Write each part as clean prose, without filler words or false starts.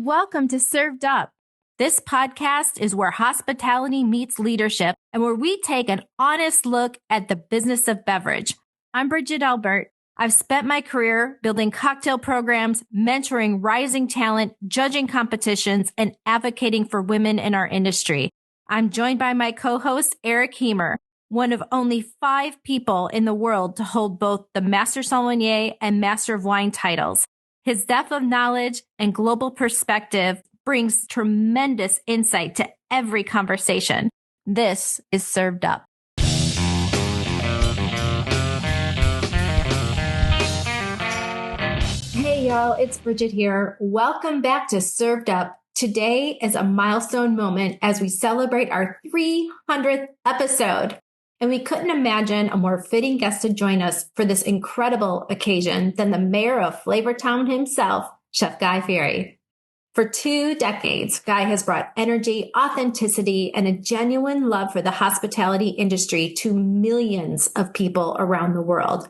welcome to Served Up. This podcast is where hospitality meets leadership and where we take an honest look at the business of beverage. I'm Bridget Albert. I've spent my career building cocktail programs, mentoring rising talent, judging competitions, and advocating for women in our industry. I'm joined by my co-host, Eric Heemer, one of only 5 people in the world to hold both the Master Sommelier and Master of Wine titles. His depth of knowledge and global perspective brings tremendous insight to every conversation. This is Served Up. Hey y'all, it's Bridget here. Welcome back to Served Up. Today is a milestone moment as we celebrate our 300th episode. And we couldn't imagine a more fitting guest to join us for this incredible occasion than the mayor of Flavortown himself, Chef Guy Fieri. For 2 decades, Guy has brought energy, authenticity, and a genuine love for the hospitality industry to millions of people around the world.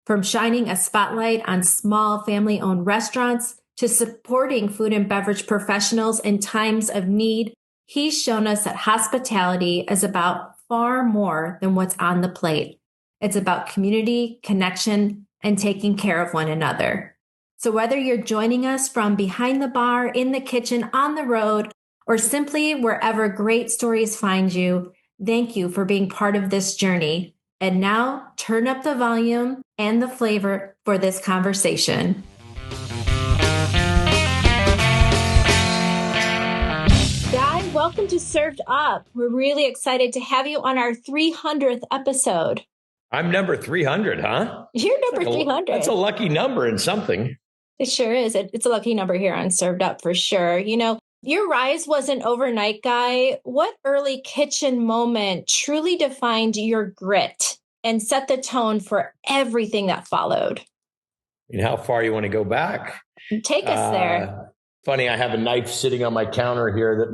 From shining a spotlight on small family-owned restaurants to supporting food and beverage professionals in times of need, he's shown us that hospitality is about far more than what's on the plate. It's about community, connection, and taking care of one another. So whether you're joining us from behind the bar, in the kitchen, on the road, or simply wherever great stories find you, thank you for being part of this journey. And now turn up the volume and the flavor for this conversation. Guy, welcome to Served Up. We're really excited to have you on our 300th episode. I'm number 300, huh? You're number 300. That's a lucky number in something. It sure is. It's a lucky number here on Served Up for sure. You know, your rise wasn't overnight, Guy. What early kitchen moment truly defined your grit and set the tone for everything that followed? You know, how far you want to go back? Take us there. Funny, I have a knife sitting on my counter here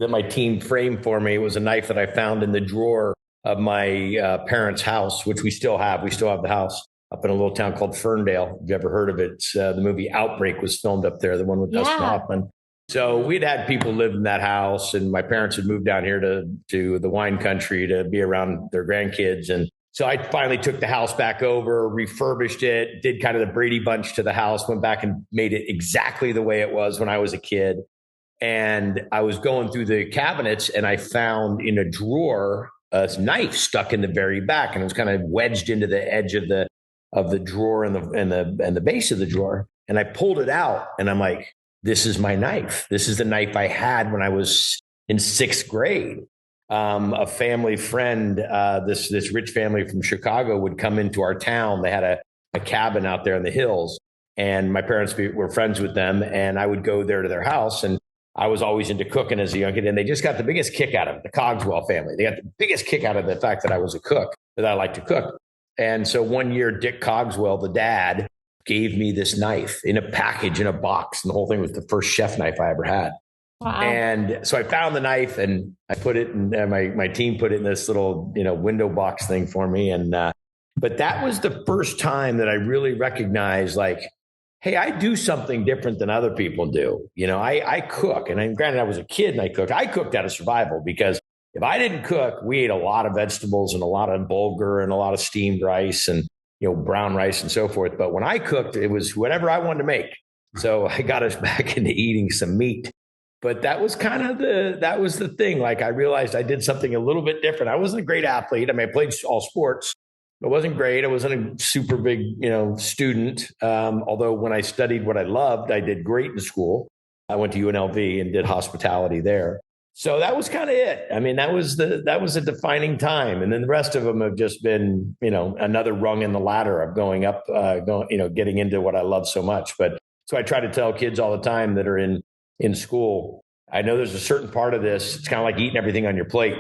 that my team framed for me. It was a knife that I found in the drawer of my parents' house, which we still have. We still have the house up in a little town called Ferndale. If you ever heard of it, the movie Outbreak was filmed up there, the one with Dustin Hoffman. So we'd had people live in that house, and my parents had moved down here to the wine country to be around their grandkids. And so I finally took the house back over, refurbished it, did kind of the Brady Bunch to the house, went back and made it exactly the way it was when I was a kid. And I was going through the cabinets and I found in a drawer a knife stuck in the very back, and it was kind of wedged into the edge of the drawer and the base of the drawer. And I pulled it out and I'm like, this is my knife. This is the knife I had when I was in 6th grade. A family friend, this rich family from Chicago would come into our town. They had a cabin out there in the hills, and my parents were friends with them. And I would go there to their house, and I was always into cooking as a young kid. And they just got the biggest kick out of it. The Cogswell family, they got the biggest kick out of the fact that I was a cook, that I like to cook. And so one year, Dick Cogswell, the dad, gave me this knife in a package, in a box. And the whole thing was the first chef knife I ever had. Wow. And so I found the knife and I put it in, my team put it in this little, window box thing for me. And, but that was the first time that I really recognized, like, hey, I do something different than other people do. I cook, and granted I was a kid and I cooked out of survival, because if I didn't cook, we ate a lot of vegetables and a lot of bulgur and a lot of steamed rice and, brown rice and so forth. But when I cooked, it was whatever I wanted to make. So I got us back into eating some meat. But that was kind of the thing. Like, I realized I did something a little bit different. I wasn't a great athlete. I mean, I played all sports. I wasn't great. I wasn't a super big, student. Although when I studied what I loved, I did great in school. I went to UNLV and did hospitality there. So that was kind of it. I mean, that was a defining time. And then the rest of them have just been, another rung in the ladder of going up, getting into what I love so much. But so I try to tell kids all the time that are in school, I know there's a certain part of this. It's kind of like eating everything on your plate.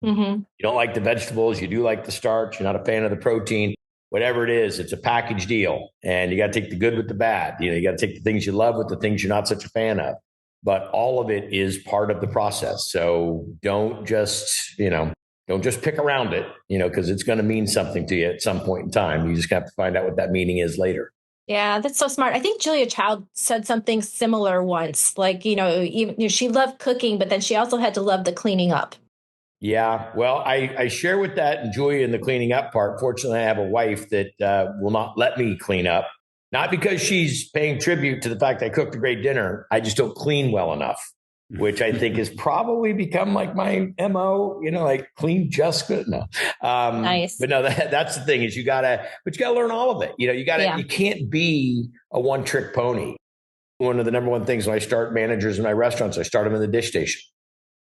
Mm-hmm. You don't like the vegetables. You do like the starch. You're not a fan of the protein. Whatever it is, it's a package deal. And you got to take the good with the bad. You got to take the things you love with the things you're not such a fan of. But all of it is part of the process. So don't just pick around it, because it's going to mean something to you at some point in time. You just have to find out what that meaning is later. Yeah, that's so smart. I think Julia Child said something similar once. Like, she loved cooking, but then she also had to love the cleaning up. Yeah, well, I share with that and Julia in the cleaning up part. Fortunately, I have a wife that will not let me clean up, not because she's paying tribute to the fact I cooked a great dinner. I just don't clean well enough, which I think has probably become like my MO, like clean just good. No. Nice. But no, that's the thing is you gotta learn all of it. You can't be a one trick pony. One of the number one things when I start managers in my restaurants, I start them in the dish station.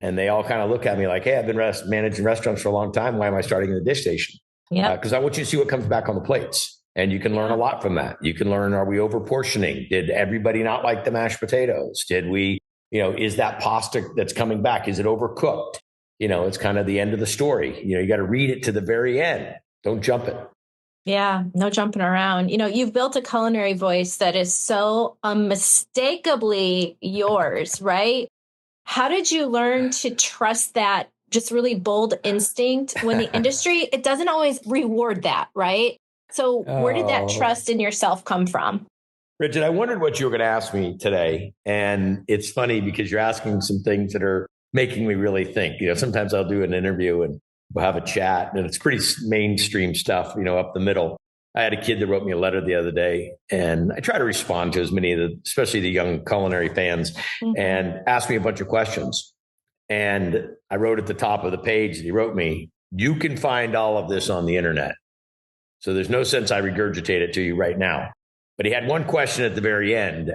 And they all kind of look at me like, hey, I've been managing restaurants for a long time. Why am I starting in the dish station? Yeah. Because I want you to see what comes back on the plates. And you can learn a lot from that. You can learn, are we over portioning? Did everybody not like the mashed potatoes? Did we, is that pasta that's coming back? Is it overcooked? It's kind of the end of the story. You got to read it to the very end. Don't jump it. Yeah, no jumping around. You've built a culinary voice that is so unmistakably yours, right? How did you learn to trust that just really bold instinct when the industry, it doesn't always reward that, right? So where did that trust in yourself come from? Bridget, I wondered what you were going to ask me today. And it's funny because you're asking some things that are making me really think. Sometimes I'll do an interview and we'll have a chat and it's pretty mainstream stuff, up the middle. I had a kid that wrote me a letter the other day, and I try to respond to as many of especially the young culinary fans, and ask me a bunch of questions. And I wrote at the top of the page that he wrote me, you can find all of this on the internet. So there's no sense I regurgitate it to you right now. But he had one question at the very end.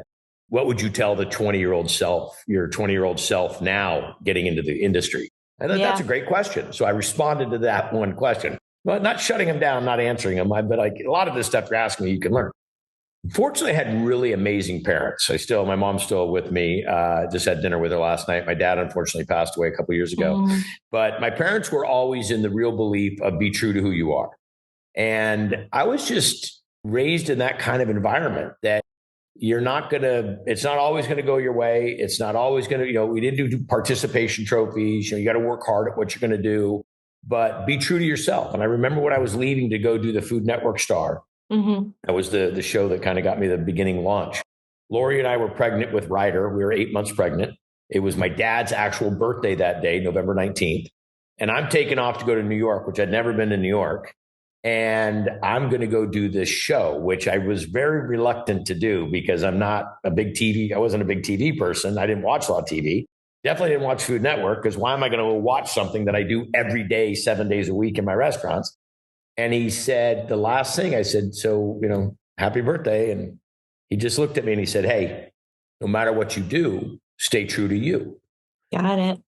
What would you tell the 20-year-old self, your 20-year-old self now getting into the industry? I thought that's a great question. So I responded to that one question. Well, not shutting them down, not answering them, but like a lot of this stuff you're asking me, you can learn. Fortunately, I had really amazing parents. My mom's still with me. Just had dinner with her last night. My dad, unfortunately, passed away a couple of years ago. But my parents were always in the real belief of be true to who you are. And I was just raised in that kind of environment that it's not always going to go your way. It's not always going to, we didn't do participation trophies. You got to work hard at what you're going to do. But be true to yourself. And I remember when I was leaving to go do the Food Network Star. That was the show that kind of got me the beginning launch. Lori and I were pregnant with Ryder. We were 8 months pregnant. It was my dad's actual birthday that day, November 19th. And I'm taking off to go to New York, which I'd never been to New York. And I'm going to go do this show, which I was very reluctant to do because I wasn't a big TV person. I didn't watch a lot of TV. Definitely didn't watch Food Network because why am I going to watch something that I do every day, 7 days a week in my restaurants? And he said, the last thing I said, so, happy birthday. And he just looked at me and he said, hey, no matter what you do, stay true to you. Got it.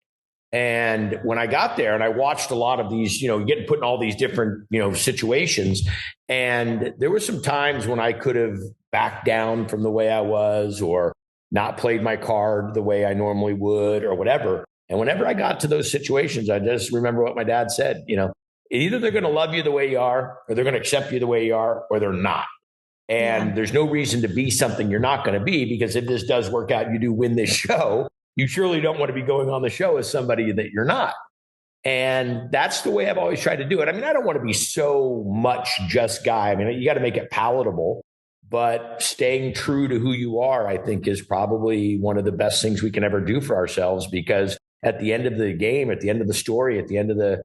And when I got there and I watched a lot of these, getting put in all these different, situations. And there were some times when I could have backed down from the way I was or not played my card the way I normally would or whatever. And whenever I got to those situations, I just remember what my dad said, either they're going to love you the way you are or they're going to accept you the way you are or they're not. And there's no reason to be something you're not going to be because if this does work out, you do win this show. You surely don't want to be going on the show as somebody that you're not. And that's the way I've always tried to do it. I mean, I don't want to be so much just guy. I mean, you got to make it palatable. But staying true to who you are, I think, is probably one of the best things we can ever do for ourselves. Because at the end of the game, at the end of the story, at the end of the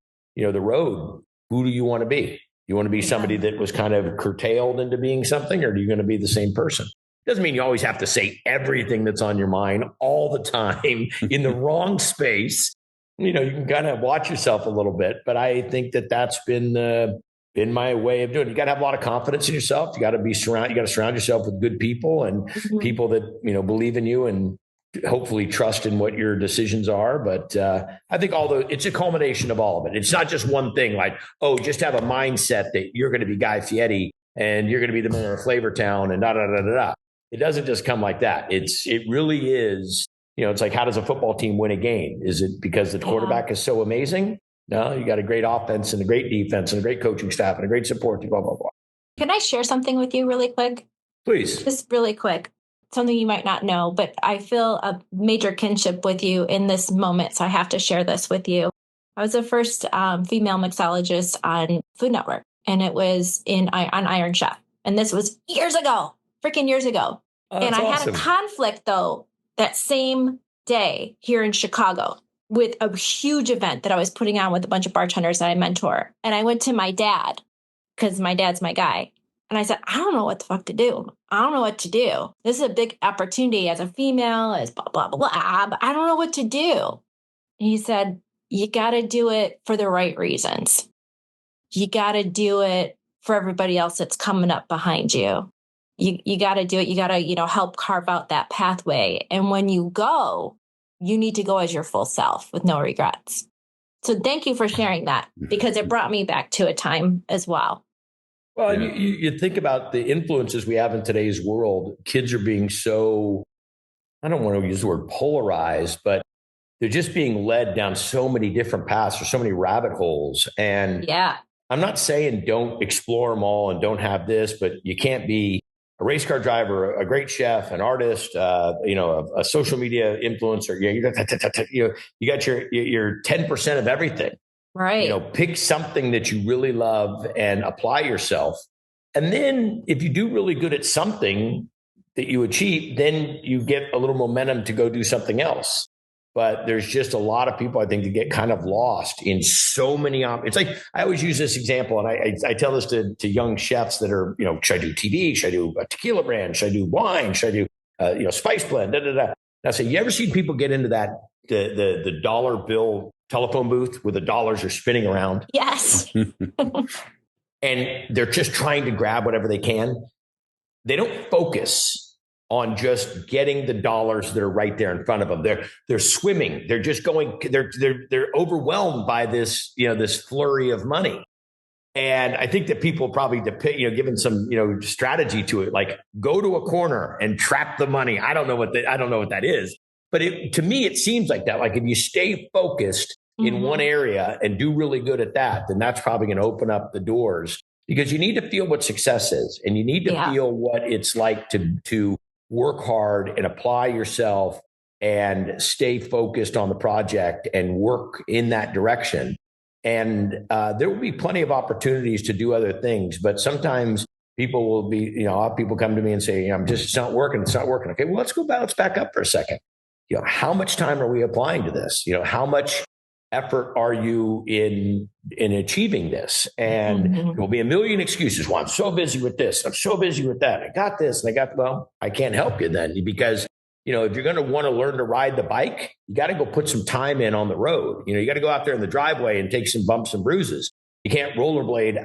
road, who do you want to be? You want to be somebody that was kind of curtailed into being something, or are you going to be the same person? Doesn't mean you always have to say everything that's on your mind all the time in the wrong space. You can kind of watch yourself a little bit. But I think that's been my way of doing it. You got to have a lot of confidence in yourself. You got to surround yourself with good people and people that, believe in you and hopefully trust in what your decisions are. But I think it's a culmination of all of it. It's not just one thing like, just have a mindset that you're going to be Guy Fieri and you're going to be the mayor of Flavortown and da-da-da-da-da. It doesn't just come like that. It really is, it's like, how does a football team win a game? Is it because the quarterback is so amazing? No, you got a great offense and a great defense and a great coaching staff and a great support team, blah, blah, blah. Can I share something with you really quick? Please. Just really quick. Something you might not know, but I feel a major kinship with you in this moment. So I have to share this with you. I was the first female mixologist on Food Network, and it was on Iron Chef. And this was years ago, freaking years ago. Oh, and that's I awesome. had a conflict though that same day here in Chicago with a huge event that I was putting on with a bunch of bartenders that I mentor. And I went to my dad because my dad's my guy. And I said, I don't know what the fuck to do. I don't know what to do. This is a big opportunity as a female, as blah, blah, blah, blah, but I don't know what to do. And he said, you got to do it for the right reasons. You got to do it for everybody else that's coming up behind you. You got to do it. You got to, help carve out that pathway. And when you go, you need to go as your full self with no regrets. So thank you for sharing that because it brought me back to a time as well. Well, yeah. You think about the influences we have in today's world. Kids are being so, I don't want to use the word polarized, but they're just being led down so many different paths or so many rabbit holes. And yeah, I'm not saying don't explore them all and don't have this, but you can't be a race car driver, a great chef, an artist, a social media influencer. You got your 10% of everything. Right. Pick something that you really love and apply yourself. And then if you do really good at something that you achieve, then you get a little momentum to go do something else. But there's just a lot of people, I think, that get kind of lost in so many. It's like I always use this example, and I tell this to young chefs that are, should I do TV? Should I do a tequila brand? Should I do wine? Should I do, spice blend? Da, da, da. And I say, you ever seen people get into that the dollar bill telephone booth where the dollars are spinning around? Yes. And they're just trying to grab whatever they can. They don't focus on just getting the dollars that are right there in front of them. They're swimming. They're just going. They're overwhelmed by this this flurry of money. And I think that people probably given some strategy to it, like go to a corner and trap the money. I don't know what that is, but to me it seems like that. Like if you stay focused in one area and do really good at that, then that's probably going to open up the doors, because you need to feel what success is, and you need to feel what it's like to work hard and apply yourself and stay focused on the project and work in that direction. And there will be plenty of opportunities to do other things, but sometimes people will be, people come to me and say, it's not working. It's not working. Okay, well, let's back up for a second. How much time are we applying to this? How much effort are you in achieving this? And there will be a million excuses. Well, I'm so busy with this. I'm so busy with that. I got this. And I can't help you then, because, if you're going to want to learn to ride the bike, you got to go put some time in on the road. You got to go out there in the driveway and take some bumps and bruises. You can't rollerblade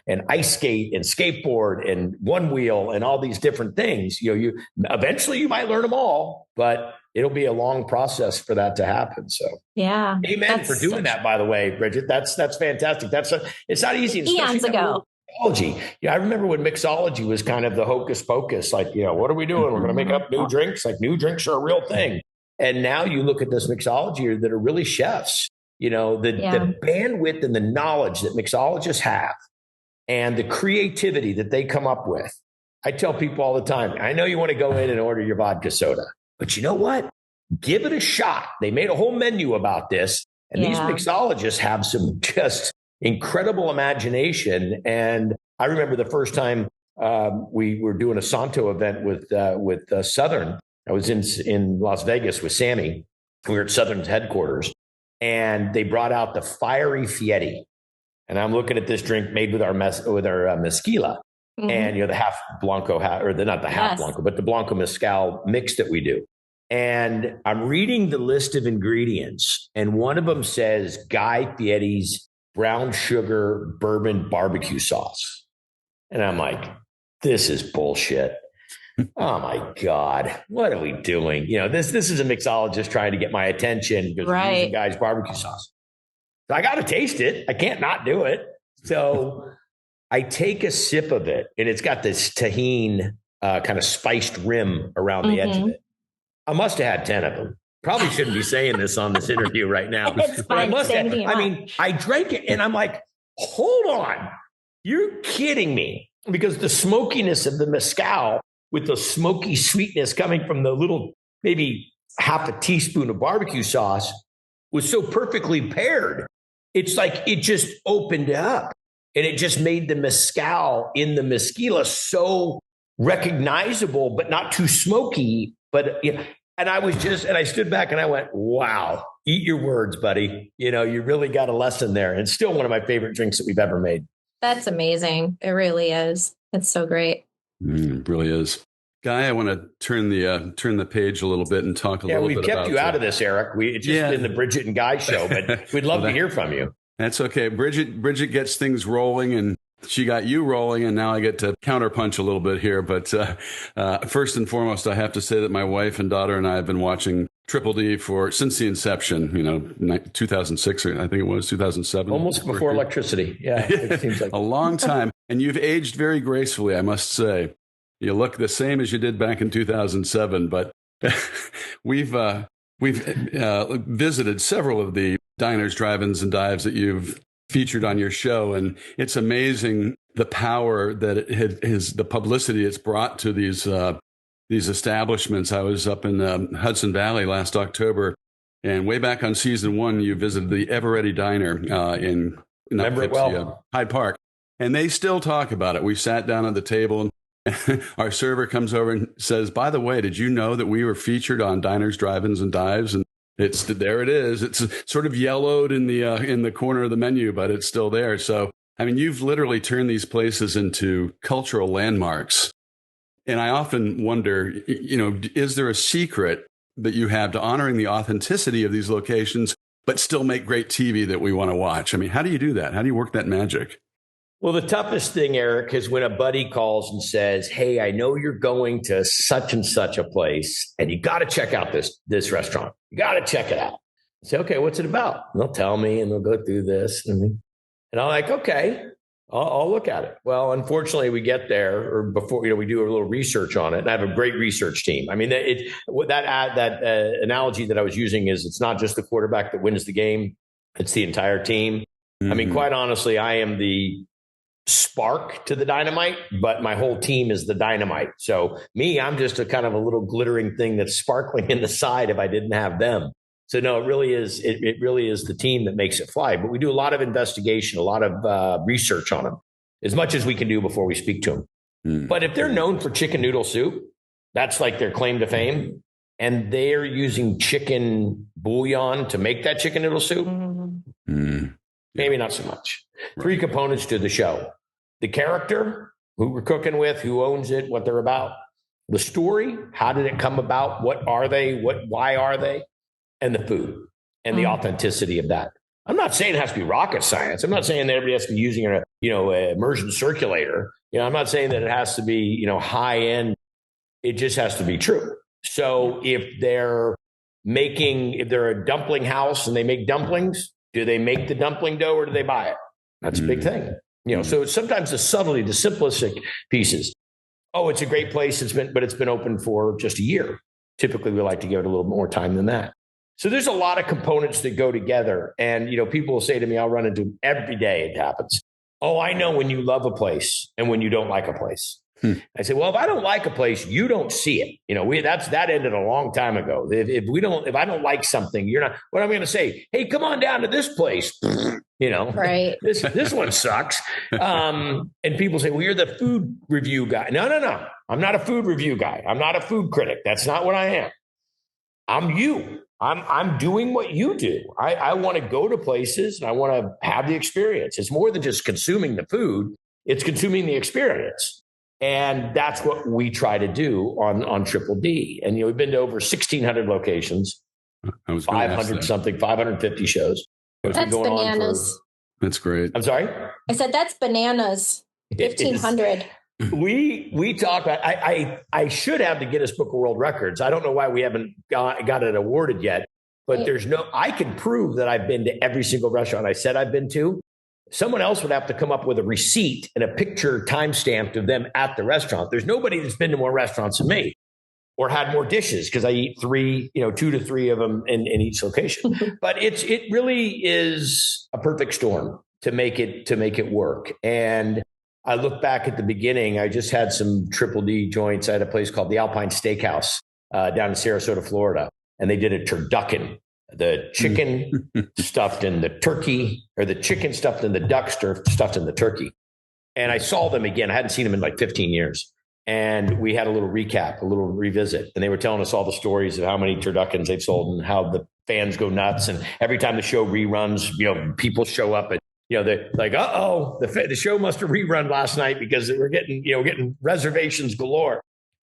and ice skate and skateboard and one wheel and all these different things. You eventually you might learn them all, but it'll be a long process for that to happen. So yeah, amen for doing that, by the way, Bridget. That's fantastic. It's not easy. Eons ago. Mixology. I remember when mixology was kind of the hocus pocus, like, what are we doing? We're going to make up new drinks. Like, new drinks are a real thing. And now you look at this mixology that are really chefs, the bandwidth and the knowledge that mixologists have and the creativity that they come up with. I tell people all the time, I know you want to go in and order your vodka soda, but you know what? Give it a shot. They made a whole menu about this. And these mixologists have some just incredible imagination. And I remember the first time we were doing a Santo event with Southern. I was in Las Vegas with Sammy. We were at Southern's headquarters, and they brought out the Fieri Fieri. And I'm looking at this drink made with our mezquila, and the half Blanco, not the half Blanco, but the Blanco Mezcal mix that we do. And I'm reading the list of ingredients, and one of them says Guy Fieri's brown sugar bourbon barbecue sauce. And I'm like, this is bullshit. Oh my God, what are we doing? This is a mixologist trying to get my attention because we're using Guy's barbecue sauce. So I got to taste it. I can't not do it. So I take a sip of it, and it's got this tahini kind of spiced rim around the edge of it. I must have had 10 of them. Probably shouldn't be saying this on this interview right now. It's fine. I drank it and I'm like, hold on. You're kidding me. Because the smokiness of the mezcal with the smoky sweetness coming from the little, maybe half a teaspoon of barbecue sauce was so perfectly paired. It's like it just opened up, and it just made the mezcal in the mezquila so recognizable, but not too smoky. But and I stood back and I went, wow, eat your words, buddy. You really got a lesson there. And it's still one of my favorite drinks that we've ever made. That's amazing. It really is. It's so great. It really is. Guy, I want to turn the page a little bit and talk a little bit about... Yeah, we've kept you out of this, Eric. It's just been the Bridget and Guy show, but we'd love to hear from you. That's okay. Bridget gets things rolling, and she got you rolling, and now I get to counterpunch a little bit here. But first and foremost, I have to say that my wife and daughter and I have been watching Triple D since the inception, 2006, or I think it was 2007. Almost before electricity. Yeah, it seems like a long time. And you've aged very gracefully, I must say. You look the same as you did back in 2007, but we've visited several of the diners, drive-ins, and dives that you've featured on your show, and it's amazing the power that it has, the publicity it's brought to these establishments. I was up in Hudson Valley last October, and way back on season 1, you visited the Ever-Ready Diner in Hyde Park, and they still talk about it. We sat down at the table, and our server comes over and says, "By the way, did you know that we were featured on Diners, Drive-Ins, and Dives?" And there it is. It's sort of yellowed in the corner of the menu, but it's still there. So, I mean, you've literally turned these places into cultural landmarks. And I often wonder, is there a secret that you have to honoring the authenticity of these locations, but still make great TV that we want to watch? I mean, how do you do that? How do you work that magic? Well, the toughest thing, Eric, is when a buddy calls and says, "Hey, I know you're going to such and such a place, and you got to check out this restaurant. You got to check it out." I say, "Okay, what's it about?" And they'll tell me, and they'll go through this, and I'm like, "Okay, I'll look at it." Well, unfortunately, we get there, or before we do a little research on it, and I have a great research team. I mean, that analogy that I was using is it's not just the quarterback that wins the game; it's the entire team. Mm-hmm. I mean, quite honestly, I am the spark to the dynamite, but my whole team is the dynamite. So I'm just a kind of a little glittering thing that's sparkling in the side if I didn't have them. So no, it really is the team that makes it fly. But we do a lot of investigation, a lot of research on them, as much as we can do before we speak to them. Mm. But if they're known for chicken noodle soup, that's like their claim to fame, and they're using chicken bouillon to make that chicken noodle soup, maybe not so much. Right. 3 components to the show: the character, who we're cooking with, who owns it, what they're about; the story, how did it come about, what are they, why are they; and the food and the authenticity of that. I'm not saying it has to be rocket science. I'm not saying that everybody has to be using an immersion circulator. I'm not saying that it has to be high end. It just has to be true. So if they're a dumpling house and they make dumplings, do they make the dumpling dough or do they buy it? That's a big thing. So sometimes the subtlety, the simplistic pieces. Oh, it's a great place. It's been open for just a year. Typically, we like to give it a little more time than that. So there's a lot of components that go together. And, people will say to me, I'll run into every day it happens. "Oh, I know when you love a place and when you don't like a place." I say, well, if I don't like a place, you don't see it. That ended a long time ago. If I don't like something, you're not. What I'm going to say? Hey, come on down to this place. Right? This one sucks. And people say, well, you're the food review guy. No. I'm not a food review guy. I'm not a food critic. That's not what I am. I'm you. I'm doing what you do. I want to go to places and I want to have the experience. It's more than just consuming the food. It's consuming the experience. And that's what we try to do on Triple D. And, we've been to over 1,600 locations, 550 shows. That's bananas. That's great. I'm sorry? I said, that's bananas. 1,500. We talk about, I should have the Guinness Book of World Records. I don't know why we haven't got it awarded yet, but I can prove that I've been to every single restaurant I said I've been to. Someone else would have to come up with a receipt and a picture timestamped of them at the restaurant. There's nobody that's been to more restaurants than me or had more dishes because I eat 2 to 3 of them in each location. But it really is a perfect storm to make it work. And I look back at the beginning. I just had some Triple D joints. I had a place called the Alpine Steakhouse down in Sarasota, Florida, and they did a turducken. The chicken stuffed in the turkey, or the chicken stuffed in the duck stuffed in the turkey. And I saw them again. I hadn't seen them in like 15 years. And we had a little recap, a little revisit. And they were telling us all the stories of how many turduckens they've sold and how the fans go nuts. And every time the show reruns, people show up and, they're like, the show must have rerun last night because we're getting reservations galore.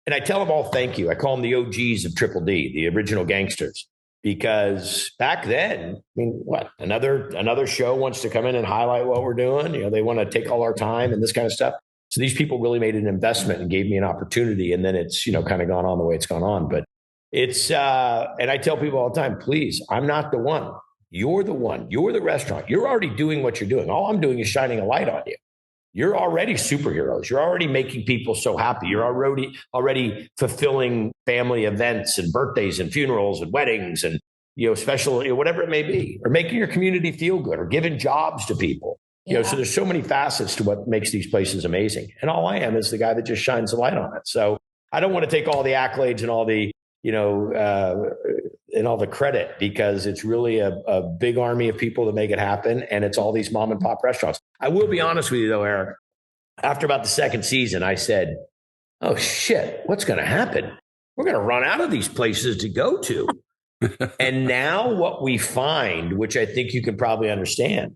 And I tell them all, thank you. I call them the OGs of Triple D, the original gangsters, because back then, another show wants to come in and highlight what we're doing. They want to take all our time and this kind of stuff. So these people really made an investment and gave me an opportunity. And then it's, kind of gone on the way it's gone on. But it's, and I tell people all the time, please, I'm not the one. You're the one. You're the restaurant. You're already doing what you're doing. All I'm doing is shining a light on you. You're already superheroes. You're already making people so happy. You're already fulfilling family events and birthdays and funerals and weddings and, special, whatever it may be, or making your community feel good or giving jobs to people. Yeah. So there's so many facets to what makes these places amazing. And all I am is the guy that just shines the light on it. So I don't want to take all the accolades and all the, and all the credit, because it's really a big army of people that make it happen. And it's all these mom and pop restaurants. I will be honest with you though, Eric, after about the second season, I said, oh shit, what's going to happen? We're going to run out of these places to go to. And now what we find, which I think you can probably understand,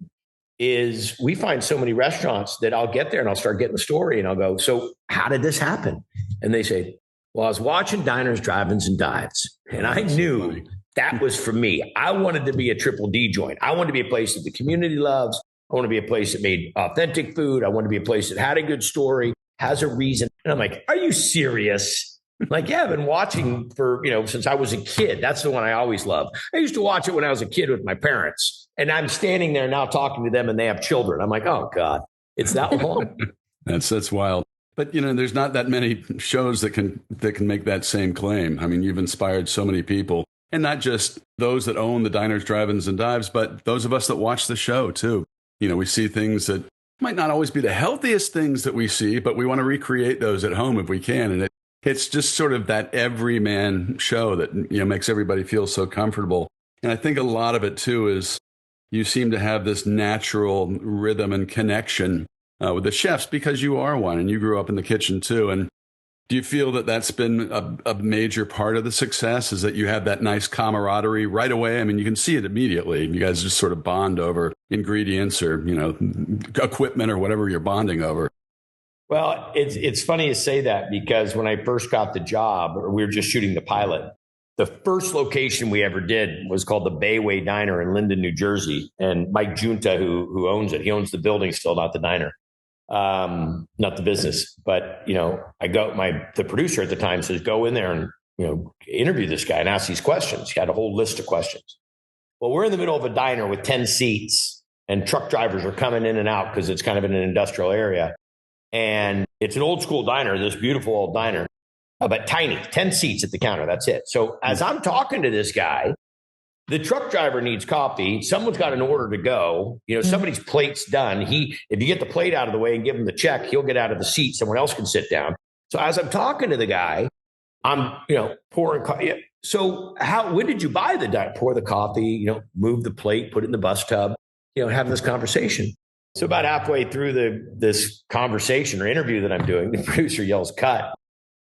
is we find so many restaurants that I'll get there and I'll start getting the story and I'll go, so how did this happen? And they say, well, I was watching diners, drive-ins, and dives, and I knew that was for me. I wanted to be a Triple D joint. I wanted to be a place that the community loves. I want to be a place that made authentic food. I want to be a place that had a good story, has a reason. And I'm like, are you serious? Like, yeah, I've been watching for, since I was a kid. That's the one I always loved. I used to watch it when I was a kid with my parents. And I'm standing there now talking to them and they have children. I'm like, oh God, it's that long. That's wild. But, there's not that many shows that can make that same claim. I mean, you've inspired so many people, and not just those that own the diners, drive-ins, and dives, but those of us that watch the show too. We see things that might not always be the healthiest things that we see, but we want to recreate those at home if we can. And it's just sort of that everyman show that, makes everybody feel so comfortable. And I think a lot of it too is you seem to have this natural rhythm and connection with the chefs, because you are one and you grew up in the kitchen too. And do you feel that that's been a major part of the success, is that you have that nice camaraderie right away? I mean, you can see it immediately. You guys just sort of bond over ingredients or, equipment or whatever you're bonding over. Well, it's funny you say that, because when I first got the job, we were just shooting the pilot. The first location we ever did was called the Bayway Diner in Linden, New Jersey. And Mike Junta, who owns it, he owns the building still, not the diner, not the business. But, the producer at the time says, go in there and, interview this guy and ask these questions. He had a whole list of questions. Well, we're in the middle of a diner with 10 seats and truck drivers are coming in and out because it's kind of in an industrial area. And it's an old school diner, this beautiful old diner. But tiny, 10 seats at the counter. That's it. So as I'm talking to this guy, the truck driver needs coffee. Someone's got an order to go. Somebody's plate's done. If you get the plate out of the way and give him the check, he'll get out of the seat. Someone else can sit down. So as I'm talking to the guy, I'm, pouring coffee. So when did you buy the diner? Pour the coffee, move the plate, put it in the bus tub, have this conversation. So about halfway through this conversation or interview that I'm doing, the producer yells, cut.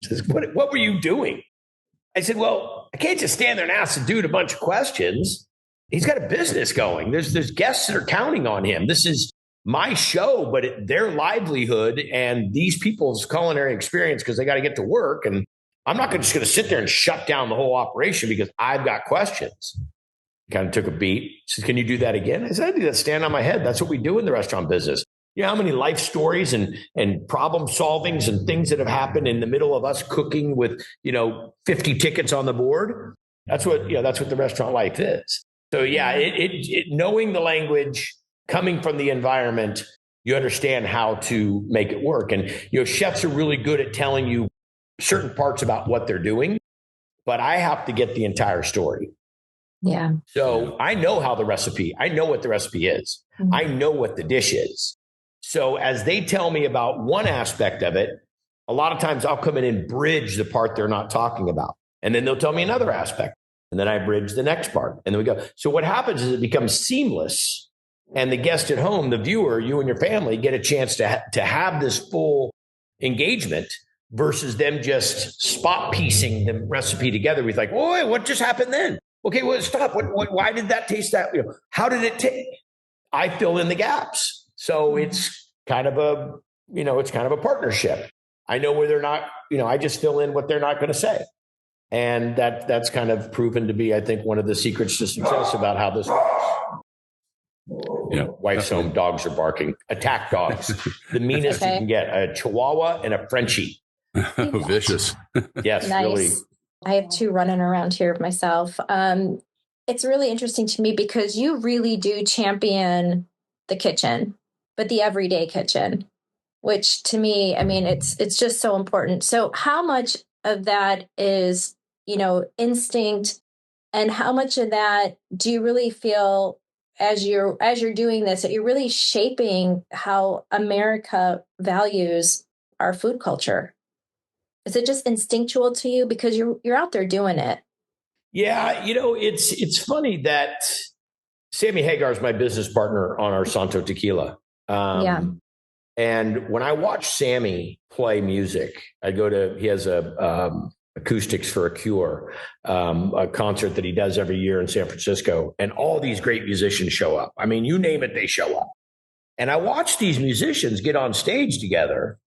Says, what were you doing? I said, well, I can't just stand there and ask the dude a bunch of questions. He's got a business going. There's guests that are counting on him. This is my show, but their livelihood and these people's culinary experience, because they got to get to work. And I'm not just going to sit there and shut down the whole operation because I've got questions. Kind of took a beat. He said, can you do that again? I said, I do that stand on my head. That's what we do in the restaurant business. How many life stories and problem solvings and things that have happened in the middle of us cooking with, 50 tickets on the board. That's what the restaurant life is. So knowing the language, coming from the environment, you understand how to make it work. And, chefs are really good at telling you certain parts about what they're doing, but I have to get the entire story. Yeah. So I know I know what the recipe is. Mm-hmm. I know what the dish is. So as they tell me about one aspect of it, a lot of times I'll come in and bridge the part they're not talking about. And then they'll tell me another aspect. And then I bridge the next part. And then we go. So what happens is it becomes seamless. And the guest at home, the viewer, you and your family get a chance to have this full engagement versus them just spot piecing the recipe together. We're like, oh, what just happened then? Okay, well, stop. Why did that taste that? How did it taste? I fill in the gaps. So it's kind of a partnership. I know where they're not, I just fill in what they're not going to say. And that's kind of proven to be, I think, one of the secrets to success about how this works. Wife's home, dogs are barking. Attack dogs. The meanest you can get, a Chihuahua and a Frenchie. Oh, vicious. Yes, nice. Really. I have 2 running around here myself. It's really interesting to me because you really do champion the kitchen, but the everyday kitchen, which to me, I mean, it's just so important. So how much of that is, instinct, and how much of that do you really feel as you're doing this, that you're really shaping how America values our food culture? Is it just instinctual to you because you're out there doing it? Yeah, it's funny that Sammy Hagar is my business partner on our Santo Tequila. And when I watch Sammy play music, he has Acoustics for a Cure, a concert that he does every year in San Francisco, and all these great musicians show up. I mean, you name it, they show up. And I watch these musicians get on stage together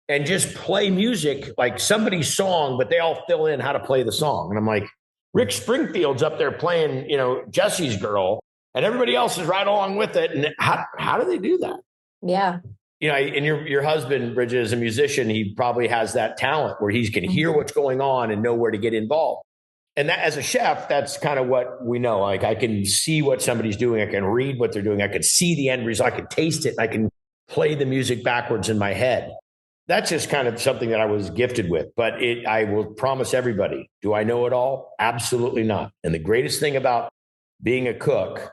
and just play music like somebody's song, but they all fill in how to play the song. And I'm like, Rick Springfield's up there playing, Jesse's Girl, and everybody else is right along with it. And how do they do that? Yeah. And your husband, Bridget, is a musician. He probably has that talent where he can hear what's going on and know where to get involved. And that, as a chef, that's kind of what we know. Like, I can see what somebody's doing. I can read what they're doing. I can see the end result. I can taste it. And I can play the music backwards in my head. That's just kind of something that I was gifted with. But I will promise everybody, do I know it all? Absolutely not. And the greatest thing about being a cook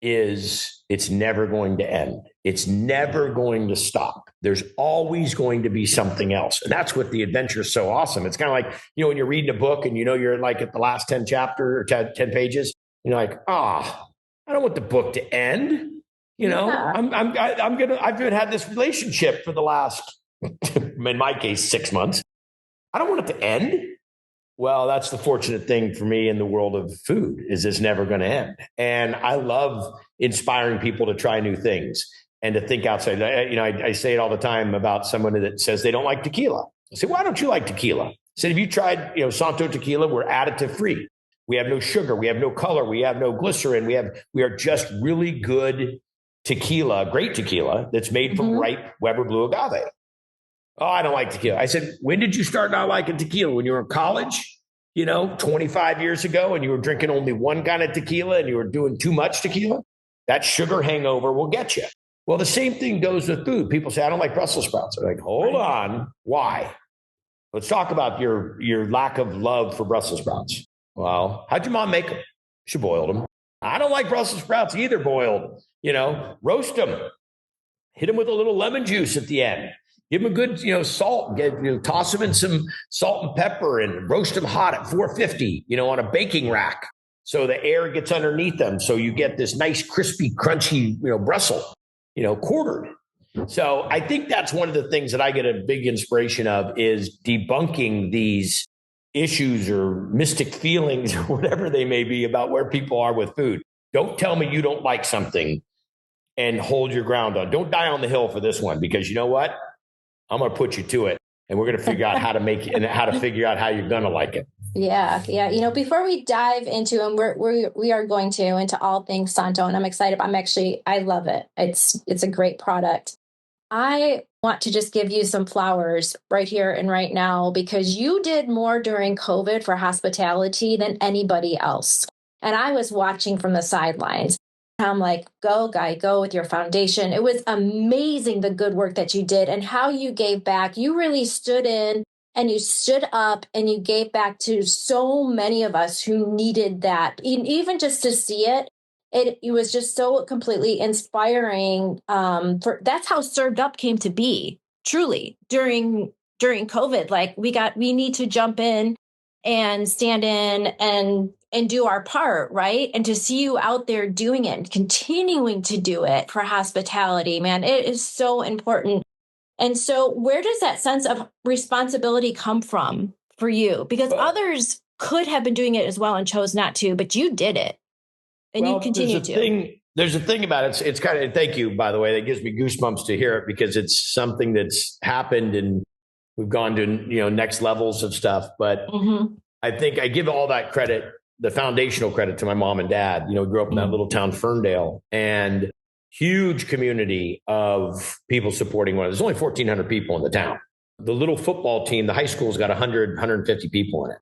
is it's never going to end. It's never going to stop. There's always going to be something else. And that's what the adventure is so awesome. It's kind of like, when you're reading a book and you're like at the last 10 chapter or 10 pages, you're like, I don't want the book to end. Yeah. I've had this relationship for the last, in my case, 6 months. I don't want it to end. Well, that's the fortunate thing for me in the world of food, is it's never going to end. And I love inspiring people to try new things and to think outside. I say it all the time about someone that says they don't like tequila. I say, why don't you like tequila? I said, have you tried, Santo Tequila? We're additive free. We have no sugar. We have no color. We have no glycerin. We are just really good tequila, great tequila that's made from ripe Weber Blue Agave. Oh, I don't like tequila. I said, when did you start not liking tequila? When you were in college, 25 years ago, and you were drinking only one kind of tequila and you were doing too much tequila? That sugar hangover will get you. Well, the same thing goes with food. People say, I don't like Brussels sprouts. I'm like, hold on. Why? Let's talk about your lack of love for Brussels sprouts. Well, how'd your mom make them? She boiled them. I don't like Brussels sprouts either boiled. Roast them. Hit them with a little lemon juice at the end. Give them a good, salt. Toss them in some salt and pepper and roast them hot at 450, on a baking rack, so the air gets underneath them. So you get this nice, crispy, crunchy, Brussels, quartered. So I think that's one of the things that I get a big inspiration of, is debunking these issues or mystic feelings or whatever they may be about where people are with food. Don't tell me you don't like something and hold your ground on. Don't die on the hill for this one, because you know what? I'm going to put you to it, and we're going to figure out how to make it and how to figure out how you're going to like it. Yeah. Yeah. Before we dive into, and we are going to, into all things Santo, and I'm excited. I love it. It's a great product. I want to just give you some flowers right here and right now, because you did more during COVID for hospitality than anybody else. And I was watching from the sidelines. I'm like, go, guy, go with your foundation. It was amazing, the good work that you did and how you gave back. You really stood in and you stood up and you gave back to so many of us who needed that. Even just to see it, it was just so completely inspiring. That's how Served Up came to be, truly, during COVID. Like, we need to jump in and stand in and do our part, right? And to see you out there doing it and continuing to do it for hospitality, man, it is so important. And so where does that sense of responsibility come from for you? Because others could have been doing it as well and chose not to, but you did it and you continue to. There's a thing about it. It's kind of, thank you, by the way, that gives me goosebumps to hear it because it's something that's happened and we've gone to, next levels of stuff. But I think I give all that credit, the foundational credit, to my mom and dad. We grew up in that little town, Ferndale, and huge community of people supporting one. There's only 1,400 people in the town. The little football team, the high school's got 100, 150 people in it.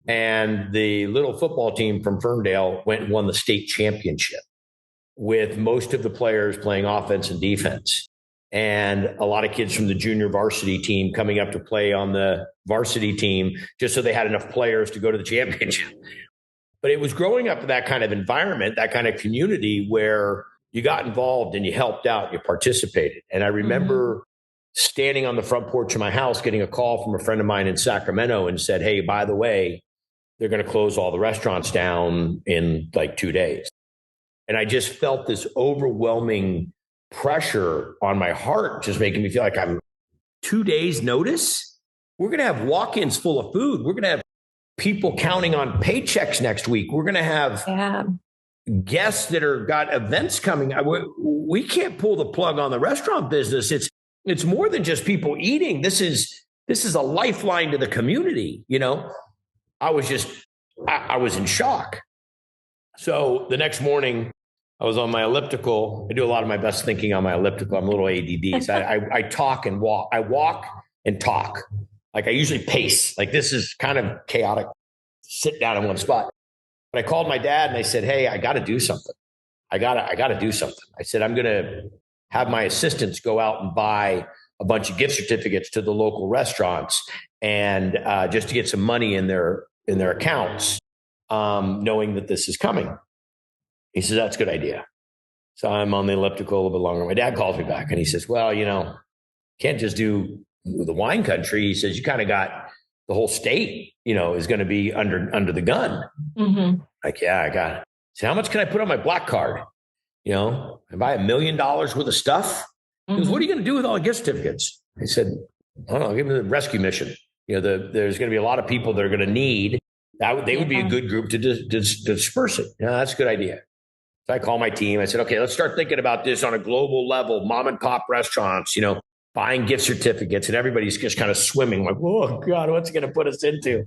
And the little football team from Ferndale went and won the state championship with most of the players playing offense and defense. And a lot of kids from the junior varsity team coming up to play on the varsity team just so they had enough players to go to the championship. But it was growing up in that kind of environment, that kind of community where you got involved and you helped out, you participated. And I remember standing on the front porch of my house, getting a call from a friend of mine in Sacramento and said, hey, by the way, they're going to close all the restaurants down in like 2 days. And I just felt this overwhelming pressure on my heart, just making me feel like I'm 2 days notice. We're going to have walk-ins full of food. We're going to have people counting on paychecks next week. We're going to have guests that are got events coming. We can't pull the plug on the restaurant business. It's more than just people eating. This is a lifeline to the community. I was in shock. So the next morning, I was on my elliptical. I do a lot of my best thinking on my elliptical. I'm a little ADD. So I talk and walk. I walk and talk. Like I usually pace. Like this is kind of chaotic. Sit down in one spot. But I called my dad and I said, hey, I got to do something. I got to do something. I said, I'm going to have my assistants go out and buy a bunch of gift certificates to the local restaurants and just to get some money in their accounts, knowing that this is coming. He says, that's a good idea. So I'm on the elliptical a little bit longer. My dad calls me back and he says, well, can't just do the wine country. He says, you kind of got the whole state, is going to be under the gun. Like, yeah, I got it. So how much can I put on my black card? I buy $1 million worth of stuff. He goes, what are you going to do with all the gift certificates? I said, I don't know, give them the rescue mission. There's going to be a lot of people that are going to need that. They would be a good group to disperse it. That's a good idea. So I call my team. I said, okay, let's start thinking about this on a global level, mom and pop restaurants, buying gift certificates, and everybody's just kind of swimming like, oh God, what's it going to put us into?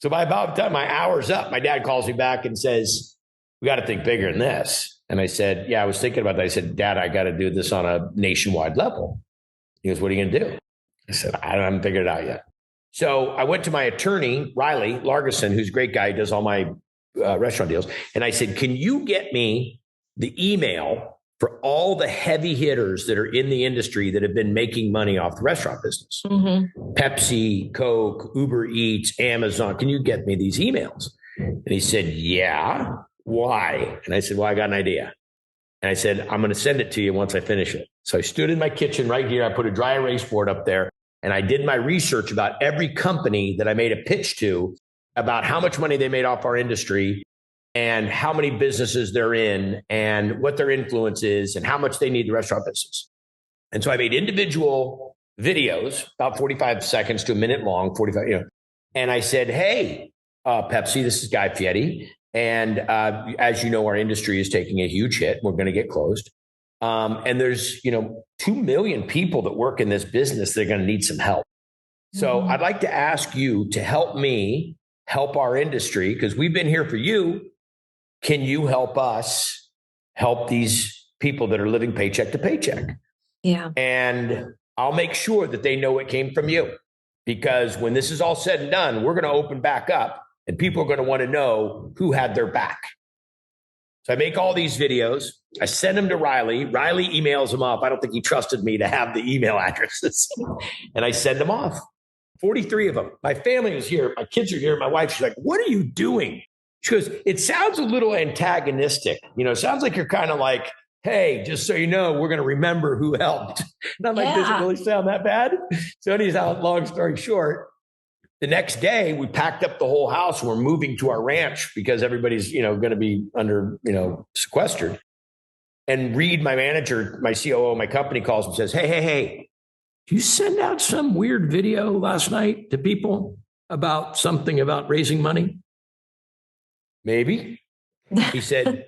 So by about the time my hour's up, my dad calls me back and says, we got to think bigger than this. And I said, yeah, I was thinking about that. I said, Dad, I got to do this on a nationwide level. He goes, what are you going to do? I said, I haven't figured it out yet. So I went to my attorney, Riley Largeson, who's a great guy, does all my restaurant deals. And I said, can you get me the email for all the heavy hitters that are in the industry that have been making money off the restaurant business? Pepsi, Coke, Uber Eats, Amazon. Can you get me these emails? And he said, yeah. Why? And I said, well, I got an idea. And I said, I'm going to send it to you once I finish it. So I stood in my kitchen right here. I put a dry erase board up there and I did my research about every company that I made a pitch to about how much money they made off our industry and how many businesses they're in and what their influence is and how much they need the restaurant business. And so I made individual videos, about 45 seconds to a minute long, 45, and I said, hey, Pepsi, this is Guy Fieri. And as you know, our industry is taking a huge hit. We're going to get closed. And there's, 2 million people that work in this business that are going to need some help. So I'd like to ask you to help me help our industry because we've been here for you. Can you help us help these people that are living paycheck to paycheck? Yeah. And I'll make sure that they know it came from you because when this is all said and done, we're going to open back up and people are going to want to know who had their back. So I make all these videos. I send them to Riley. Riley emails them off. I don't think he trusted me to have the email addresses. And I send them off. 43 of them. My family was here. My kids are here. My wife, she's like, what are you doing? She goes, it sounds a little antagonistic. It sounds like you're kind of like, hey, just so you know, we're going to remember who helped. And I'm like, does it really sound that bad? So anyhow, long story short, the next day we packed up the whole house and we're moving to our ranch because everybody's, going to be under, sequestered. And Reed, my manager, my COO, my company calls and says, hey, you send out some weird video last night to people about something about raising money? Maybe. He said,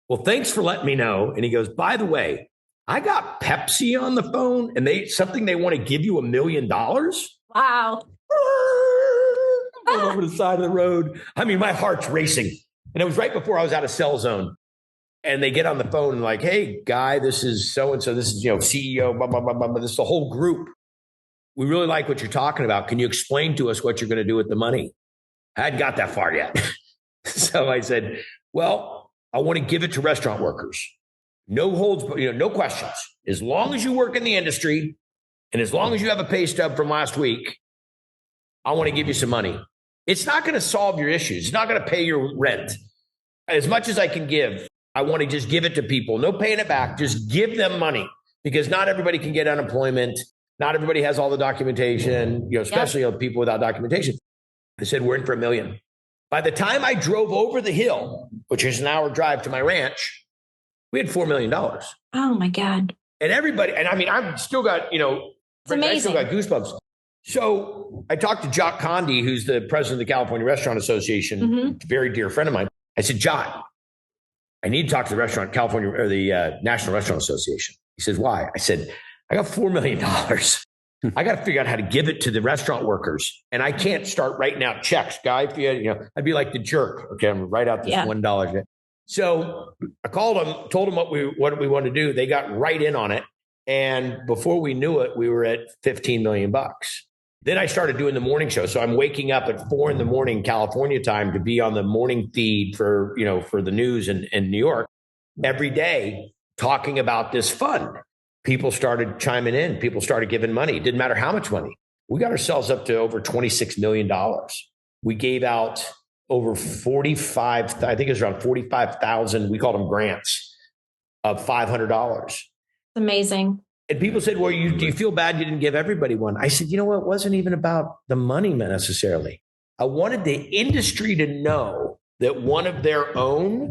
well, thanks for letting me know. And he goes, by the way, I got Pepsi on the phone and they want to give you $1 million. Wow. Over the side of the road. I mean, my heart's racing. And it was right before I was out of cell zone. And they get on the phone and like, hey, guy, this is so-and-so. This is, CEO, blah, blah, blah, blah, blah. This is the whole group. We really like what you're talking about. Can you explain to us what you're going to do with the money? I hadn't got that far yet. So I said, well, I want to give it to restaurant workers. No holds, no questions. As long as you work in the industry and as long as you have a pay stub from last week, I want to give you some money. It's not going to solve your issues. It's not going to pay your rent. As much as I can give, I want to just give it to people. No paying it back. Just give them money because not everybody can get unemployment. Not everybody has all the documentation, especially people without documentation. I said, we're in for $1 million. By the time I drove over the hill, which is an hour drive to my ranch, we had $4 million. Oh my God. And everybody, and I mean, I've still got, it's amazing. I still got goosebumps. So I talked to Jock Condi, who's the president of the California Restaurant Association, a very dear friend of mine. I said, Jock, I need to talk to the National Restaurant Association. He says, why? I said, I got $4 million. I got to figure out how to give it to the restaurant workers. And I can't start writing out checks, guy. I'd be like the jerk. Okay, I'm going to write out this $1. So I called them, told them what we wanted to do. They got right in on it. And before we knew it, we were at $15 million. Then I started doing the morning show. So I'm waking up at 4 a.m. California time to be on the morning feed for the news in New York every day talking about this fund. People started chiming in. People started giving money. It didn't matter how much money. We got ourselves up to over $26 million. We gave out over 45, I think it was around 45,000. We called them grants of $500. Amazing. And people said, well, do you feel bad you didn't give everybody one? I said, you know what? It wasn't even about the money necessarily. I wanted the industry to know that one of their own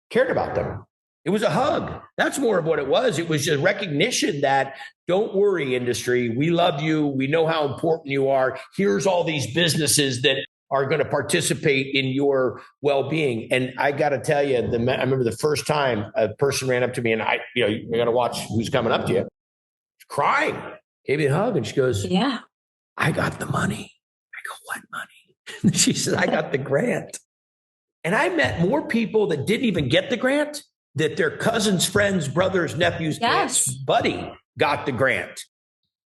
cared about them. It was a hug. That's more of what it was. It was just recognition that don't worry, industry. We love you. We know how important you are. Here's all these businesses that are going to participate in your well-being. And I got to tell you, I remember the first time a person ran up to me and you got to watch who's coming up to you. Crying, gave me a hug. And she goes, yeah, I got the money. I go, what money? She said, I got the grant. And I met more people that didn't even get the grant, that their cousins, friends, brothers, nephews, aunts, buddy got the grant.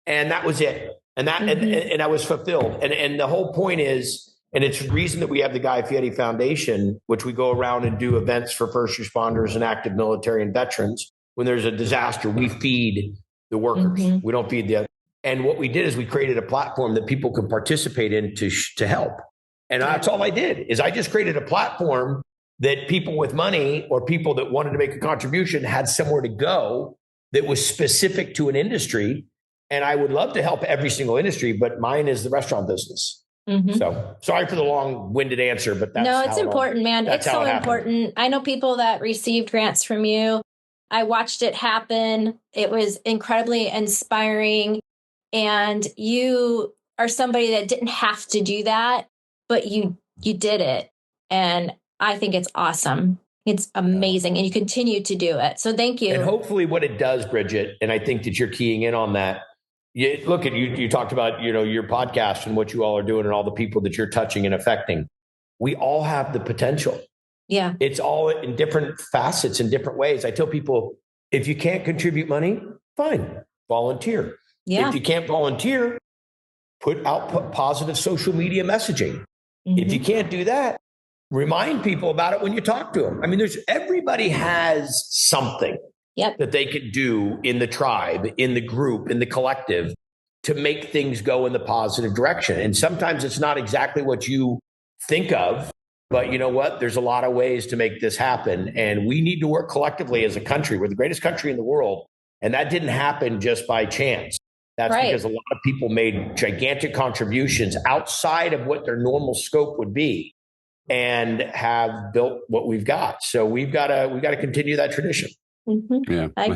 And that was it. And that, and I was fulfilled. And the whole point is, and it's the reason that we have the Guy Fieri Foundation, which we go around and do events for first responders and active military and veterans. When there's a disaster, we feed the workers. We don't feed the other. And what we did is we created a platform that people could participate in to help. And that's all I did is I just created a platform that people with money or people that wanted to make a contribution had somewhere to go that was specific to an industry. And I would love to help every single industry, but mine is the restaurant business. So sorry for the long-winded answer, but that's no, it's important, man. It's so important. I know people that received grants from you. I watched it happen. It was incredibly inspiring. And you are somebody that didn't have to do that, but you did it. And I think it's awesome. It's amazing. And you continue to do it. So thank you. And hopefully what it does, Bridget, and I think that you're keying in on that. Look at you talked about, your podcast and what you all are doing and all the people that you're touching and affecting. We all have the potential. Yeah. It's all in different facets in different ways. I tell people, if you can't contribute money, fine, volunteer. Yeah. If you can't volunteer, put out positive social media messaging. If you can't do that, remind people about it when you talk to them. I mean, everybody has something that they could do in the tribe, in the group, in the collective to make things go in the positive direction. And sometimes it's not exactly what you think of, but you know what? There's a lot of ways to make this happen. And we need to work collectively as a country. We're the greatest country in the world. And that didn't happen just by chance. That's because a lot of people made gigantic contributions outside of what their normal scope would be and have built what we've got. So we've got to continue that tradition. Yeah. Well,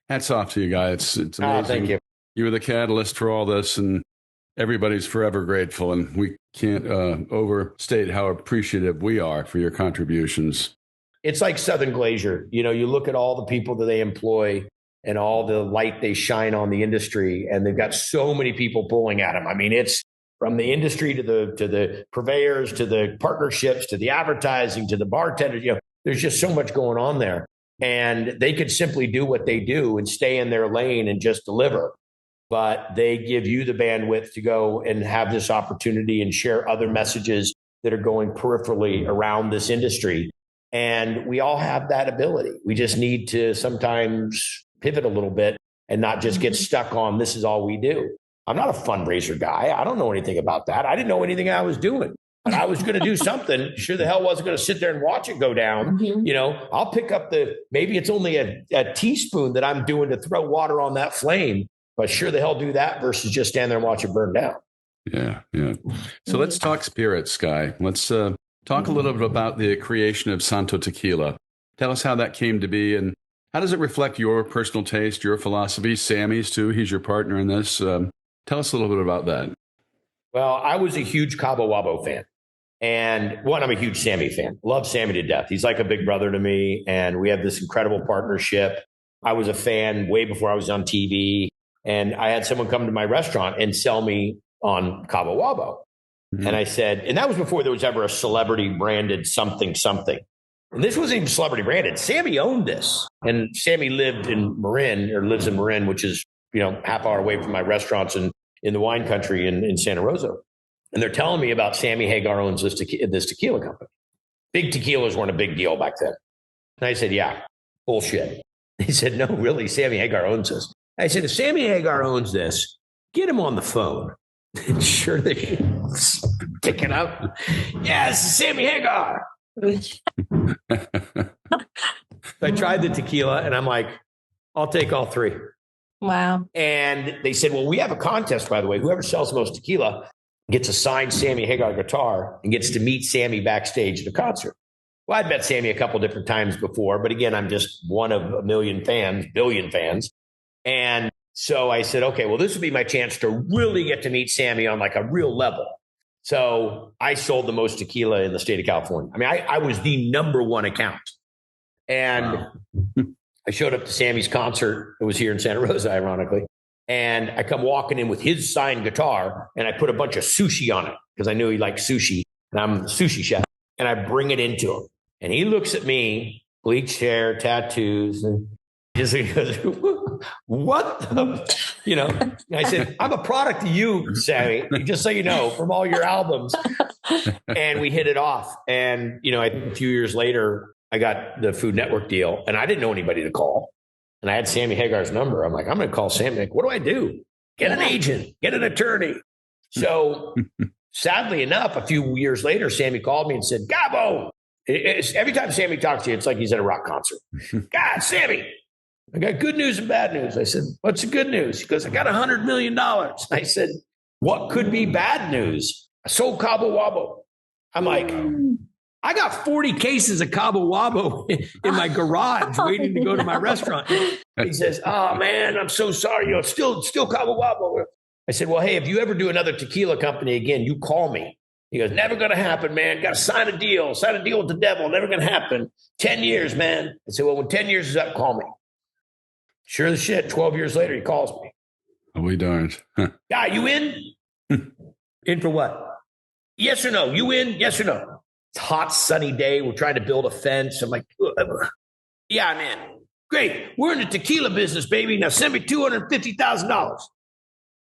hats off to you guys. It's amazing. Thank you. You were the catalyst for all this, and everybody's forever grateful. And we can't overstate how appreciative we are for your contributions. It's like Southern Glacier. You look at all the people that they employ and all the light they shine on the industry, and they've got so many people pulling at them. I mean, it's from the industry to the purveyors, to the partnerships, to the advertising, to the bartenders. There's just so much going on there. And they could simply do what they do and stay in their lane and just deliver. But they give you the bandwidth to go and have this opportunity and share other messages that are going peripherally around this industry. And we all have that ability. We just need to sometimes pivot a little bit and not just get stuck on this is all we do. I'm not a fundraiser guy. I don't know anything about that. I didn't know anything I was doing. But I was going to do something. Sure the hell wasn't going to sit there and watch it go down. I'll pick up maybe it's only a teaspoon that I'm doing to throw water on that flame, but sure the hell do that versus just stand there and watch it burn down. Yeah. So let's talk spirits, Guy. Let's talk a little bit about the creation of Santo Tequila. Tell us how that came to be, and how does it reflect your personal taste, your philosophy, Sammy's too? He's your partner in this. Tell us a little bit about that. Well, I was a huge Cabo Wabo fan. And I'm a huge Sammy fan. Love Sammy to death. He's like a big brother to me. And we have this incredible partnership. I was a fan way before I was on TV. And I had someone come to my restaurant and sell me on Cabo Wabo. Mm-hmm. And I said, and that was before there was ever a celebrity branded something. And this wasn't even celebrity branded. Sammy owned this. And Sammy lives in Marin, which is, half hour away from my restaurants in the wine country in Santa Rosa. And they're telling me about Sammy Hagar owns this tequila company. Big tequilas weren't a big deal back then. And I said, yeah, bullshit. He said, no, really, Sammy Hagar owns this. I said, if Sammy Hagar owns this, get him on the phone. And sure they pick it up. Yes, Sammy Hagar. I tried the tequila and I'm like, I'll take all three. Wow. And they said, well, we have a contest, by the way. Whoever sells the most tequila gets a signed Sammy Hagar guitar and gets to meet Sammy backstage at a concert. Well, I'd met Sammy a couple different times before, but again, I'm just one of a billion fans. And so I said, okay, well, this would be my chance to really get to meet Sammy on like a real level. So I sold the most tequila in the state of California. I mean, I was the number one account. And wow. I showed up to Sammy's concert. It was here in Santa Rosa, ironically. And I come walking in with his signed guitar and I put a bunch of sushi on it because I knew he liked sushi and I'm a sushi chef. And I bring it into him. And he looks at me, bleached hair, tattoos, and just goes, what the, I said, I'm a product of you, Sammy, just so you know, from all your albums. And we hit it off. And, a few years later, I got the Food Network deal and I didn't know anybody to call. And I had Sammy Hagar's number. I'm like, I'm going to call Sammy. Like, what do I do? Get an agent, get an attorney. So sadly enough, a few years later, Sammy called me and said, Gabo. Every time Sammy talks to you, it's like he's at a rock concert. God, Sammy, I got good news and bad news. I said, what's the good news? He goes, I got $100 million. I said, what could be bad news? I sold Cabo Wabo. I'm like, I got 40 cases of Cabo Wabo in my garage waiting to go to my restaurant. He says, oh, man, I'm so sorry. Still Cabo Wabo. I said, well, hey, if you ever do another tequila company again, you call me. He goes, never going to happen, man. Got to sign a deal with the devil. Never going to happen. 10 years, man. I said, well, when 10 years is up, call me. Sure as shit, 12 years later, he calls me. Oh, we darned. Guy, you in? In for what? Yes or no? You in? Yes or no? It's a hot, sunny day. We're trying to build a fence. I'm like, yeah, I'm in. Great. We're in the tequila business, baby. Now send me $250,000.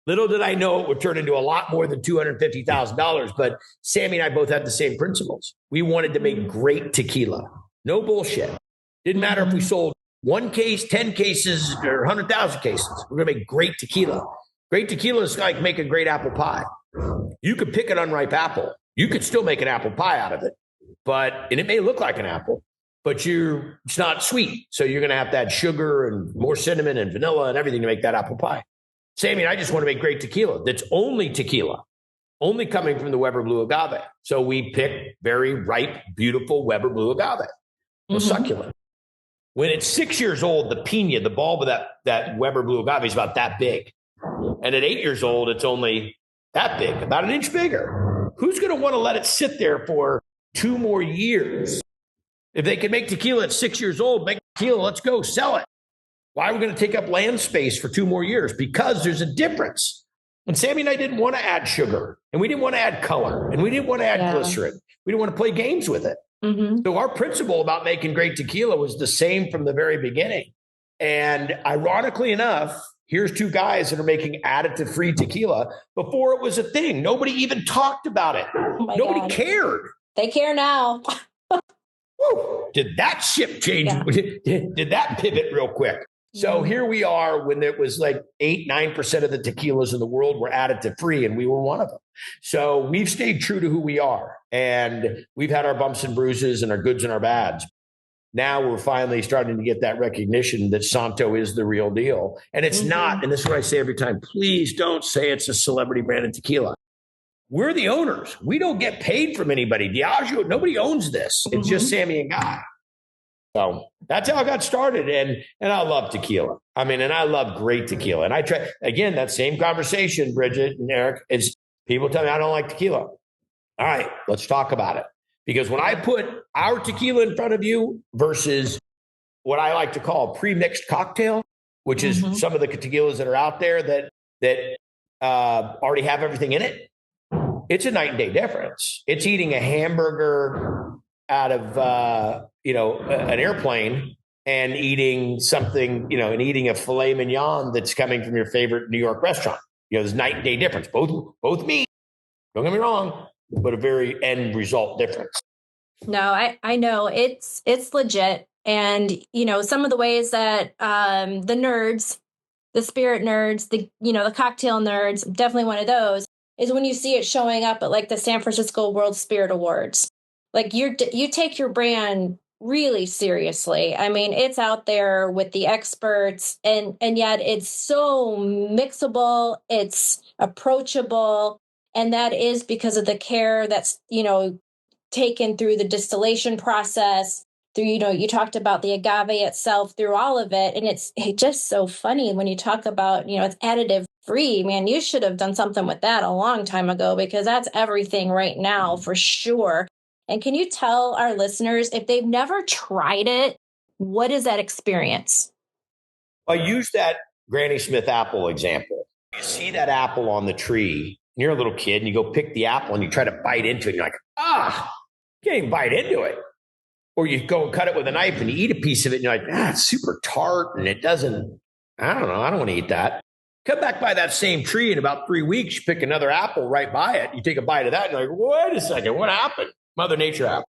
Little did I know it would turn into a lot more than $250,000. But Sammy and I both had the same principles. We wanted to make great tequila. No bullshit. Didn't matter if we sold 1 case, 10 cases, or 100,000 cases. We're going to make great tequila. Great tequila is like making great apple pie. You could pick an unripe apple. You could still make an apple pie out of it. And it may look like an apple, but it's not sweet. So you're going to have to add sugar and more cinnamon and vanilla and everything to make that apple pie. Sammy and I just want to make great tequila. That's only tequila, only coming from the Weber Blue Agave. So we pick very ripe, beautiful Weber Blue Agave. Succulent. When it's 6 years old, the pina, the bulb of that Weber Blue Agave is about that big. And at 8 years old, it's only that big, about an inch bigger. Who's going to want to let it sit there for 2 more years? If they can make tequila at 6 years old, make tequila, let's go sell it. Why are we going to take up land space for 2 more years? Because there's a difference. And Sammy and I didn't want to add sugar, and we didn't want to add color, and we didn't want to add glycerin. We didn't want to play games with it. So our principle about making great tequila was the same from the very beginning. And ironically enough, here's 2 guys that are making additive-free tequila. Before it was a thing, nobody even talked about it. Nobody cared. They care now. Woo, did that ship change? Yeah. Did that pivot real quick? So here we are when it was like 8-9% of the tequilas in the world were additive free, and we were one of them. So we've stayed true to who we are, and we've had our bumps and bruises and our goods and our bads. Now we're finally starting to get that recognition that Santo is the real deal. And it's not, and this is what I say every time, please don't say it's a celebrity branded tequila. We're the owners. We don't get paid from anybody. Diageo, nobody owns this. It's just Sammy and Guy. So that's how I got started. And I love tequila. I mean, and I love great tequila. And I try, again, that same conversation, Bridget and Eric, is people tell me I don't like tequila. All right, let's talk about it. Because when I put our tequila in front of you versus what I like to call a pre-mixed cocktail, which is some of the tequilas that are out there that already have everything in it, it's a night and day difference. It's eating a hamburger out of an airplane and eating something, and eating a filet mignon that's coming from your favorite New York restaurant. There's night and day difference. Both meat, don't get me wrong, but a very end result difference. No, I know it's legit. And, some of the ways that the nerds, the spirit nerds, the cocktail nerds, definitely one of those, is when you see it showing up at like the San Francisco World Spirit Awards. Like you take your brand really seriously. I mean, it's out there with the experts, and yet it's so mixable, it's approachable. And that is because of the care that's, taken through the distillation process, through, you talked about the agave itself, through all of it. And it's just so funny when you talk about, it's additive free. Man, you should have done something with that a long time ago, because that's everything right now for sure. And can you tell our listeners, if they've never tried it, what is that experience? I use that Granny Smith apple example. You see that apple on the tree, and you're a little kid, and you go pick the apple and you try to bite into it. And you're like, you can't even bite into it. Or you go and cut it with a knife and you eat a piece of it and you're like, it's super tart and it doesn't, I don't know, I don't want to eat that. Come back by that same tree in about 3 weeks, you pick another apple right by it. You take a bite of that and you're like, wait a second, what happened? Mother Nature apple.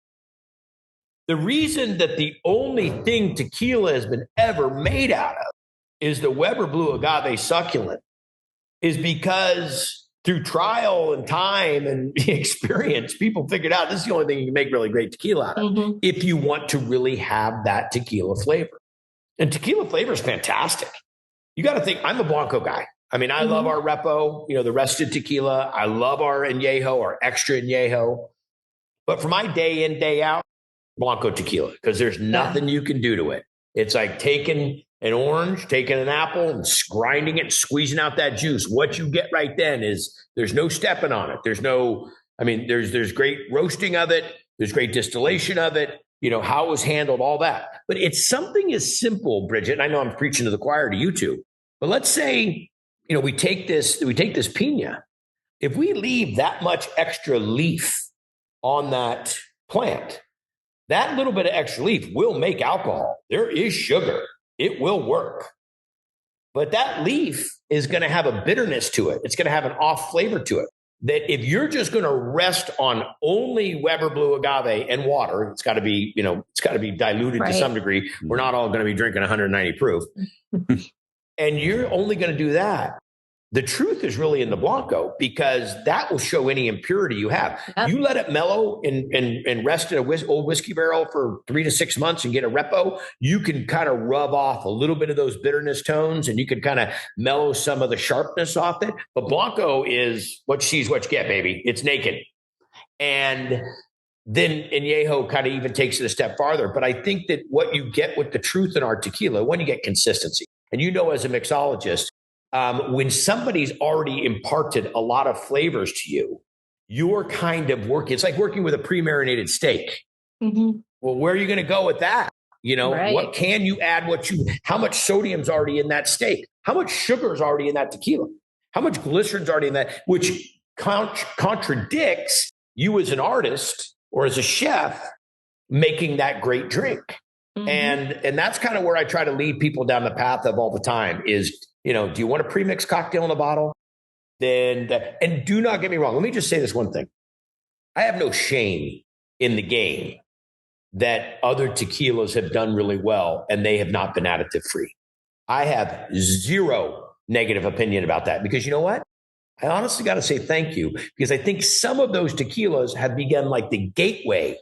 The reason that the only thing tequila has been ever made out of is the Weber Blue Agave succulent is because through trial and time and experience, people figured out this is the only thing you can make really great tequila out of if you want to really have that tequila flavor. And tequila flavor is fantastic. You got to think, I'm a Blanco guy. I mean, I love our Repo, the rested tequila. I love our Añejo, our extra Añejo. But for my day in, day out, Blanco tequila, because there's nothing you can do to it. It's like taking an orange, taking an apple and grinding it, squeezing out that juice. What you get right then is there's no stepping on it. There's there's great roasting of it. There's great distillation of it, how it was handled, all that. But it's something as simple, Bridget, and I know I'm preaching to the choir to you two, but let's say, we take this pina. If we leave that much extra leaf on that plant, that little bit of extra leaf will make alcohol. There is sugar. It will work. But that leaf is going to have a bitterness to it. It's going to have an off flavor to it. That if you're just going to rest on only Weber Blue Agave and water, it's got to be, it's got to be diluted to some degree. We're not all going to be drinking 190 proof. And you're only going to do that. The truth is really in the Blanco, because that will show any impurity you have. Yep. You let it mellow and rest in an old whiskey barrel for 3 to 6 months and get a Repo, you can kind of rub off a little bit of those bitterness tones and you can kind of mellow some of the sharpness off it. But Blanco is what you see is what you get, baby. It's naked. And then Añejo kind of even takes it a step farther. But I think that what you get with the truth in our tequila, when you get consistency, and as a mixologist, when somebody's already imparted a lot of flavors to you, you're kind of working. It's like working with a pre-marinated steak. Mm-hmm. Well, where are you going to go with that? Right. What can you add? How much sodium's already in that steak? How much sugar is already in that tequila? How much glycerin's already in that? Which contradicts you as an artist or as a chef making that great drink. Mm-hmm. And that's kind of where I try to lead people down the path of all the time is, do you want a pre-mixed cocktail in a bottle? And do not get me wrong. Let me just say this one thing. I have no shame in the game that other tequilas have done really well and they have not been additive free. I have zero negative opinion about that because you know what? I honestly got to say thank you because I think some of those tequilas have begun like the gateway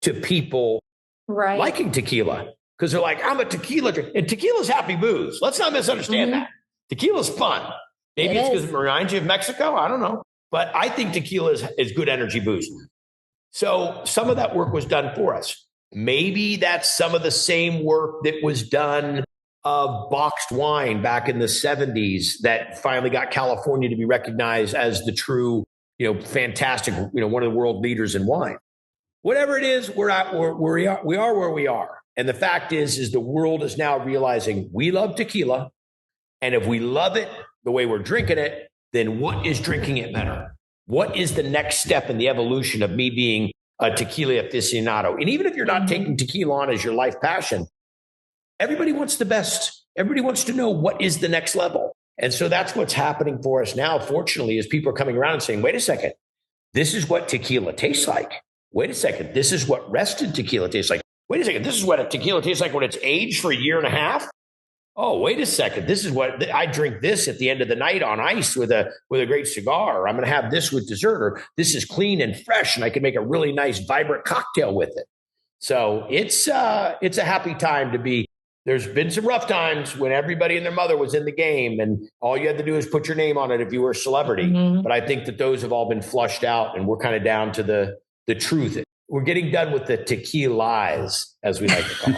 to people liking tequila because they're like, I'm a tequila drink. And tequila's happy booze. Let's not misunderstand that. Tequila's fun. Maybe it's because it reminds you of Mexico. I don't know. But I think tequila is good energy boost. So some of that work was done for us. Maybe that's some of the same work that was done of boxed wine back in the 70s that finally got California to be recognized as the true, fantastic, one of the world leaders in wine. Whatever it is, we are where we are. And the fact is the world is now realizing we love tequila. And if we love it the way we're drinking it, then what is drinking it better? What is the next step in the evolution of me being a tequila aficionado? And even if you're not taking tequila on as your life passion, everybody wants the best. Everybody wants to know what is the next level. And so that's what's happening for us now, fortunately, is people are coming around and saying, wait a second, this is what tequila tastes like. Wait a second, this is what rested tequila tastes like. Wait a second, this is what a tequila tastes like when it's aged for a year and a half. Oh, wait a second, this is what I drink this at the end of the night on ice with a great cigar. Or I'm going to have this with dessert. Or this is clean and fresh, and I can make a really nice, vibrant cocktail with it. So it's a happy time to be. There's been some rough times when everybody and their mother was in the game, and all you had to do is put your name on it if you were a celebrity. Mm-hmm. But I think that those have all been flushed out, and we're kind of down to the truth. We're getting done with the tequilas, as we like to call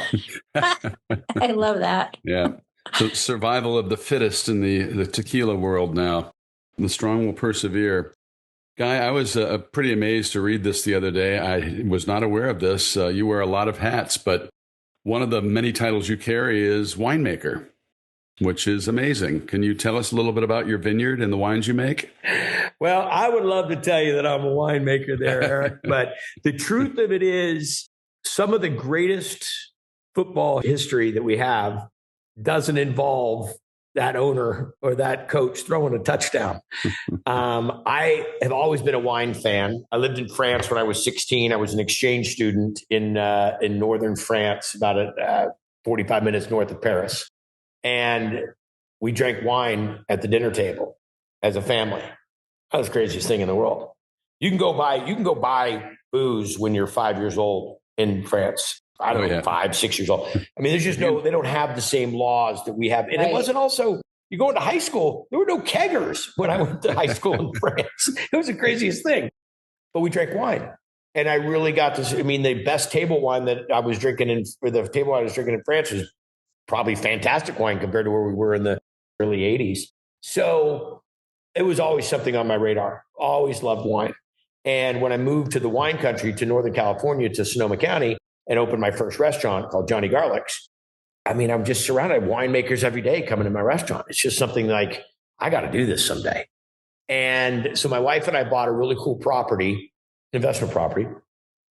it. I love that. Yeah. So survival of the fittest in the tequila world now. The strong will persevere. Guy, I was pretty amazed to read this the other day. I was not aware of this. You wear a lot of hats, but one of the many titles you carry is winemaker, which is amazing. Can you tell us a little bit about your vineyard and the wines you make? Well, I would love to tell you that I'm a winemaker there, Eric, but the truth of it is some of the greatest football history that we have doesn't involve that owner or that coach throwing a touchdown. I have always been a wine fan. I lived in France when I was 16. I was an exchange student in northern France, about 45 minutes north of Paris. And we drank wine at the dinner table as a family. That was the craziest thing in the world. You can go buy booze when you're 5 years old in France. I don't know, 5, 6 years old. I mean, there's just they don't have the same laws that we have. And It wasn't also, you go into high school, there were no keggers when I went to high school in France. It was the craziest thing. But we drank wine. And I really got this. I mean, the best table wine that I was drinking in France was probably fantastic wine compared to where we were in the early 80s. So it was always something on my radar. Always loved wine. And when I moved to the wine country, to Northern California, to Sonoma County, and opened my first restaurant called Johnny Garlic's, I mean, I'm just surrounded by winemakers every day coming to my restaurant. It's just something like, I got to do this someday. And so my wife and I bought a really cool property, investment property,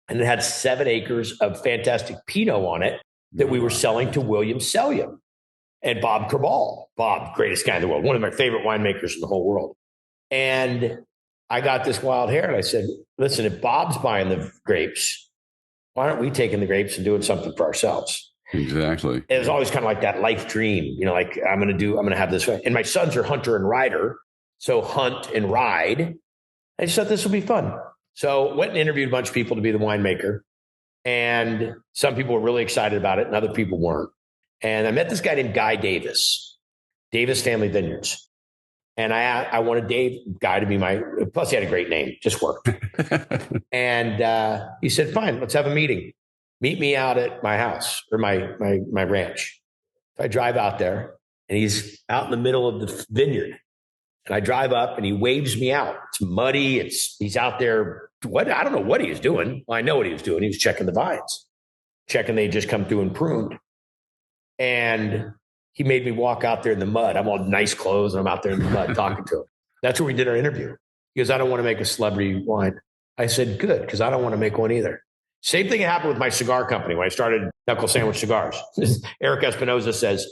and it had 7 acres of fantastic Pinot on it that we were selling to William Sellium and Bob Cabral. Bob, greatest guy in the world, one of my favorite winemakers in the whole world. And I got this wild hair and I said, listen, if Bob's buying the grapes, why aren't we taking the grapes and doing something for ourselves? Exactly. It was always kind of like that life dream, like I'm going to have this. And my sons are hunter and rider. So hunt and ride. I just thought this would be fun. So went and interviewed a bunch of people to be the winemaker. And some people were really excited about it and other people weren't. And I met this guy named Guy Davis, Davis Family Vineyards. And I wanted Dave Guy to be plus he had a great name, just worked. And he said, fine, let's have a meeting. Meet me out at my house or my ranch. So I drive out there and he's out in the middle of the vineyard. And I drive up and he waves me out. It's muddy. He's out there. I don't know what he was doing. Well, I know what he was doing. He was checking the vines, checking they just come through and pruned. And he made me walk out there in the mud. I'm all nice clothes and I'm out there in the mud talking to him. That's where we did our interview. He goes, I don't want to make a celebrity wine. I said, good, because I don't want to make one either. Same thing happened with my cigar company when I started Knuckle Sandwich Cigars. Eric Espinoza says,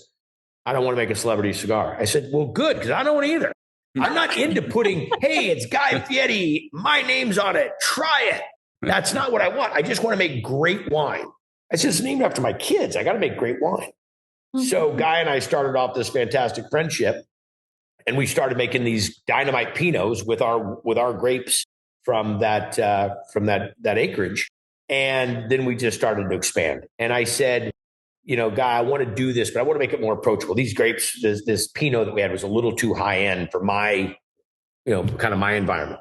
I don't want to make a celebrity cigar. I said, well, good, because I don't want to either. I'm not into putting, hey, it's Guy Fieri. My name's on it. Try it. That's not what I want. I just want to make great wine. I said, it's named after my kids. I got to make great wine. So Guy and I started off this fantastic friendship, and we started making these dynamite Pinots with our grapes from that acreage. And then we just started to expand. And I said, Guy, I want to do this, but I want to make it more approachable. These grapes, this Pinot that we had was a little too high end for my, kind of my environment.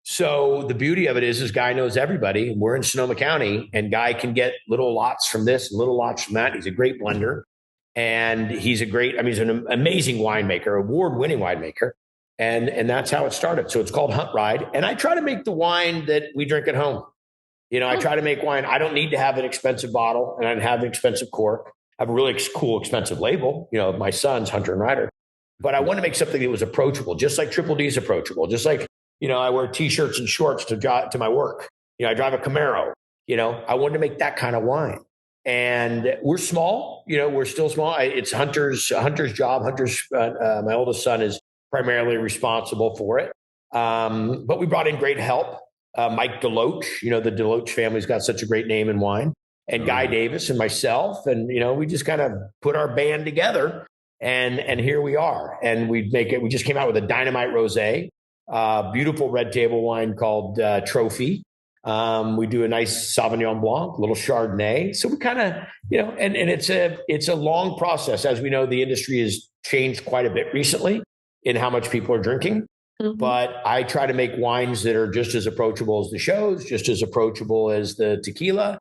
So the beauty of it is Guy knows everybody. We're in Sonoma County, and Guy can get little lots from this, little lots from that. He's a great blender. And he's he's an amazing winemaker, award-winning winemaker. And that's how it started. So it's called Hunt Ride. And I try to make the wine that we drink at home. I try to make wine. I don't need to have an expensive bottle, and I don't have an expensive cork. I have a really cool, expensive label, my son's Hunter and Rider. But I want to make something that was approachable, just like Triple D is approachable. Just like, I wear T-shirts and shorts to my work. I drive a Camaro. I wanted to make that kind of wine. And we're small, we're still small. It's Hunter's job. My oldest son is primarily responsible for it. But we brought in great help. Mike Deloach, the Deloach family's got such a great name in wine, and Guy Davis and myself. And, we just kind of put our band together, and here we are. And we just came out with a dynamite rosé, beautiful red table wine called Trophy. We do a nice Sauvignon Blanc, a little Chardonnay. So we kind of, and it's a long process. As we know, the industry has changed quite a bit recently in how much people are drinking. Mm-hmm. But I try to make wines that are just as approachable as the shows, just as approachable as the tequila.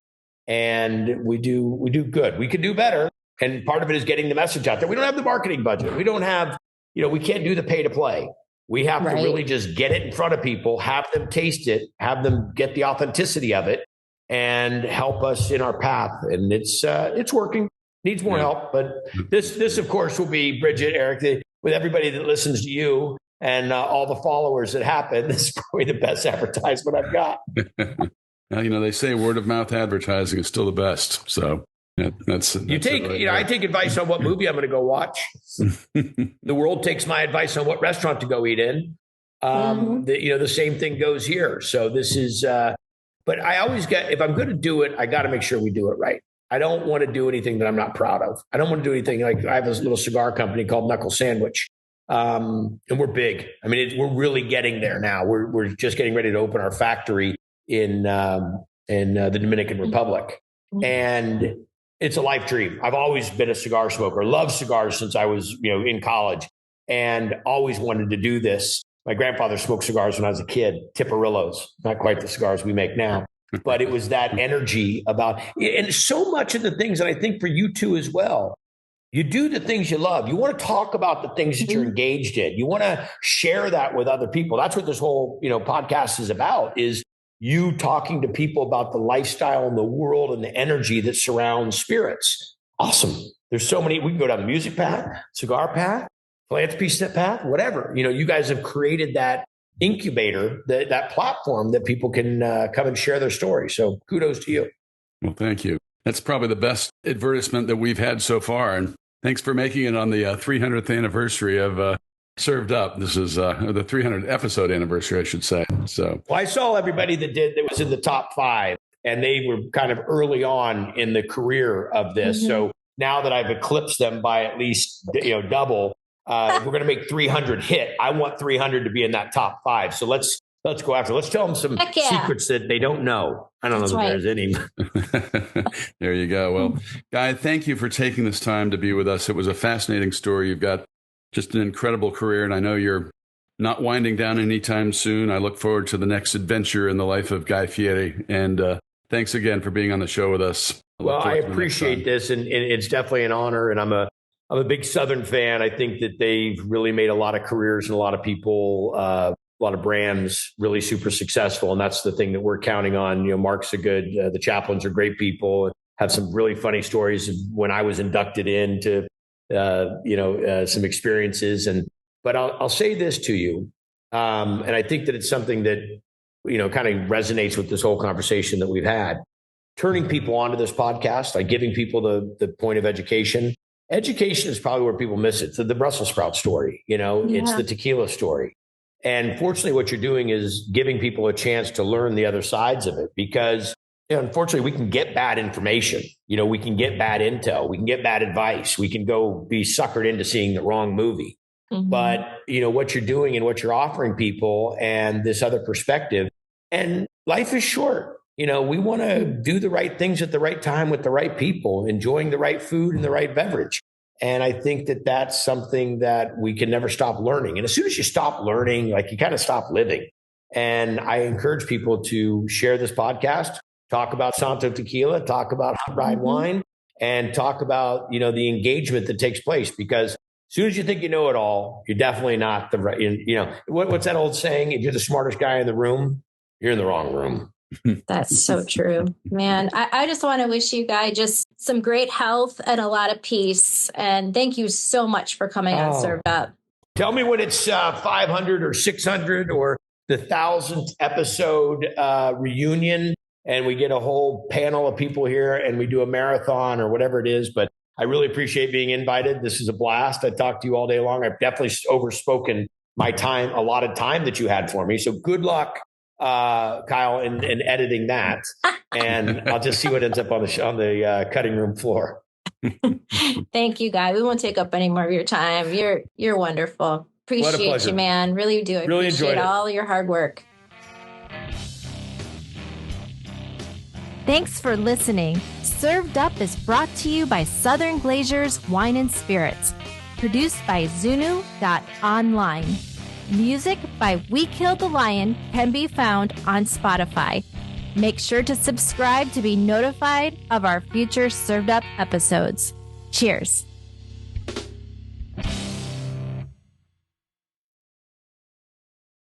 And we do good. We could do better. And part of it is getting the message out there. We don't have the marketing budget. We don't have, we can't do the pay to play. We have to really just get it in front of people, have them taste it, have them get the authenticity of it, and help us in our path. And it's working. Needs more help. But this, of course, will be, Bridget, Eric, with everybody that listens to you and all the followers that happen. This is probably the best advertisement I've got. Well, they say word of mouth advertising is still the best. So that's I take advice on what movie I'm going to go watch. The world takes my advice on what restaurant to go eat in. The same thing goes here. So this is, but I always if I'm going to do it, I got to make sure we do it right. I don't want to do anything that I'm not proud of. I don't want to do anything like I have this little cigar company called Knuckle Sandwich. And we're big. We're really getting there now. We're just getting ready to open our factory in the Dominican Republic. And it's a life dream. I've always been a cigar smoker, loved cigars since I was, in college, and always wanted to do this. My grandfather smoked cigars when I was a kid, Tiparillos, not quite the cigars we make now, but it was that energy about, and so much of the things, and I think for you too as well, you do the things you love. You want to talk about the things that you're engaged in. You want to share that with other people. That's what this whole, podcast is about, is you talking to people about the lifestyle and the world and the energy that surrounds spirits. Awesome. There's so many. We can go down the music path, cigar path, philanthropy path, whatever. You guys have created that incubator, that platform that people can come and share their story. So kudos to you. Well, thank you. That's probably the best advertisement that we've had so far. And thanks for making it on the 300th anniversary of Served Up. This is the 300th episode anniversary, I should say. So, well, I saw everybody that was in the top 5, and they were kind of early on in the career of this. Mm-hmm. So now that I've eclipsed them by at least double, we're going to make 300 hit. I want 300 to be in that top 5. So let's go after. Let's tell them some secrets that they don't know. I don't know that there's any. There you go. Well, Guy, thank you for taking this time to be with us. It was a fascinating story. You've got just an incredible career, and I know you're not winding down anytime soon. I look forward to the next adventure in the life of Guy Fieri. And thanks again for being on the show with us. Well, I appreciate this, and it's definitely an honor. And I'm a big Southern fan. I think that they've really made a lot of careers and a lot of people, a lot of brands really super successful. And that's the thing that we're counting on. Mark's a good, the Chaplains are great people, have some really funny stories of when I was inducted into, some experiences. But I'll say this to you. And I think that it's something that, kind of resonates with this whole conversation that we've had. Turning people onto this podcast, like giving people the point of education. Education is probably where people miss it. So the Brussels sprout story, it's the tequila story. And fortunately, what you're doing is giving people a chance to learn the other sides of it, because unfortunately, we can get bad information. We can get bad intel. We can get bad advice. We can go be suckered into seeing the wrong movie. Mm-hmm. But, what you're doing and what you're offering people and this other perspective, and life is short. We want to do the right things at the right time with the right people, enjoying the right food and the right beverage. And I think that that's something that we can never stop learning. And as soon as you stop learning, you kind of stop living. And I encourage people to share this podcast, talk about Santo Tequila, talk about hot ride wine, and talk about, the engagement that takes place. Because as soon as you think you know it all, you're definitely not the right, what's that old saying? If you're the smartest guy in the room, you're in the wrong room. That's so true, man. I just want to wish you guys just some great health and a lot of peace. And thank you so much for coming on Served Up. Tell me when it's 500 or 600 or the 1000th episode reunion, and we get a whole panel of people here and we do a marathon or whatever it is. But I really appreciate being invited. This is a blast. I talked to you all day long. I've definitely overspoken my time, a lot of time that you had for me. So good luck, Kyle, in editing that. And I'll just see what ends up on the cutting room floor. Thank you, Guy. We won't take up any more of your time. You're wonderful. Appreciate you, man. Really do. I really appreciate all your hard work. Thanks for listening. Served Up is brought to you by Southern Glazers Wine and Spirits. Produced by Zunu.online. Music by We Killed the Lion can be found on Spotify. Make sure to subscribe to be notified of our future Served Up episodes. Cheers.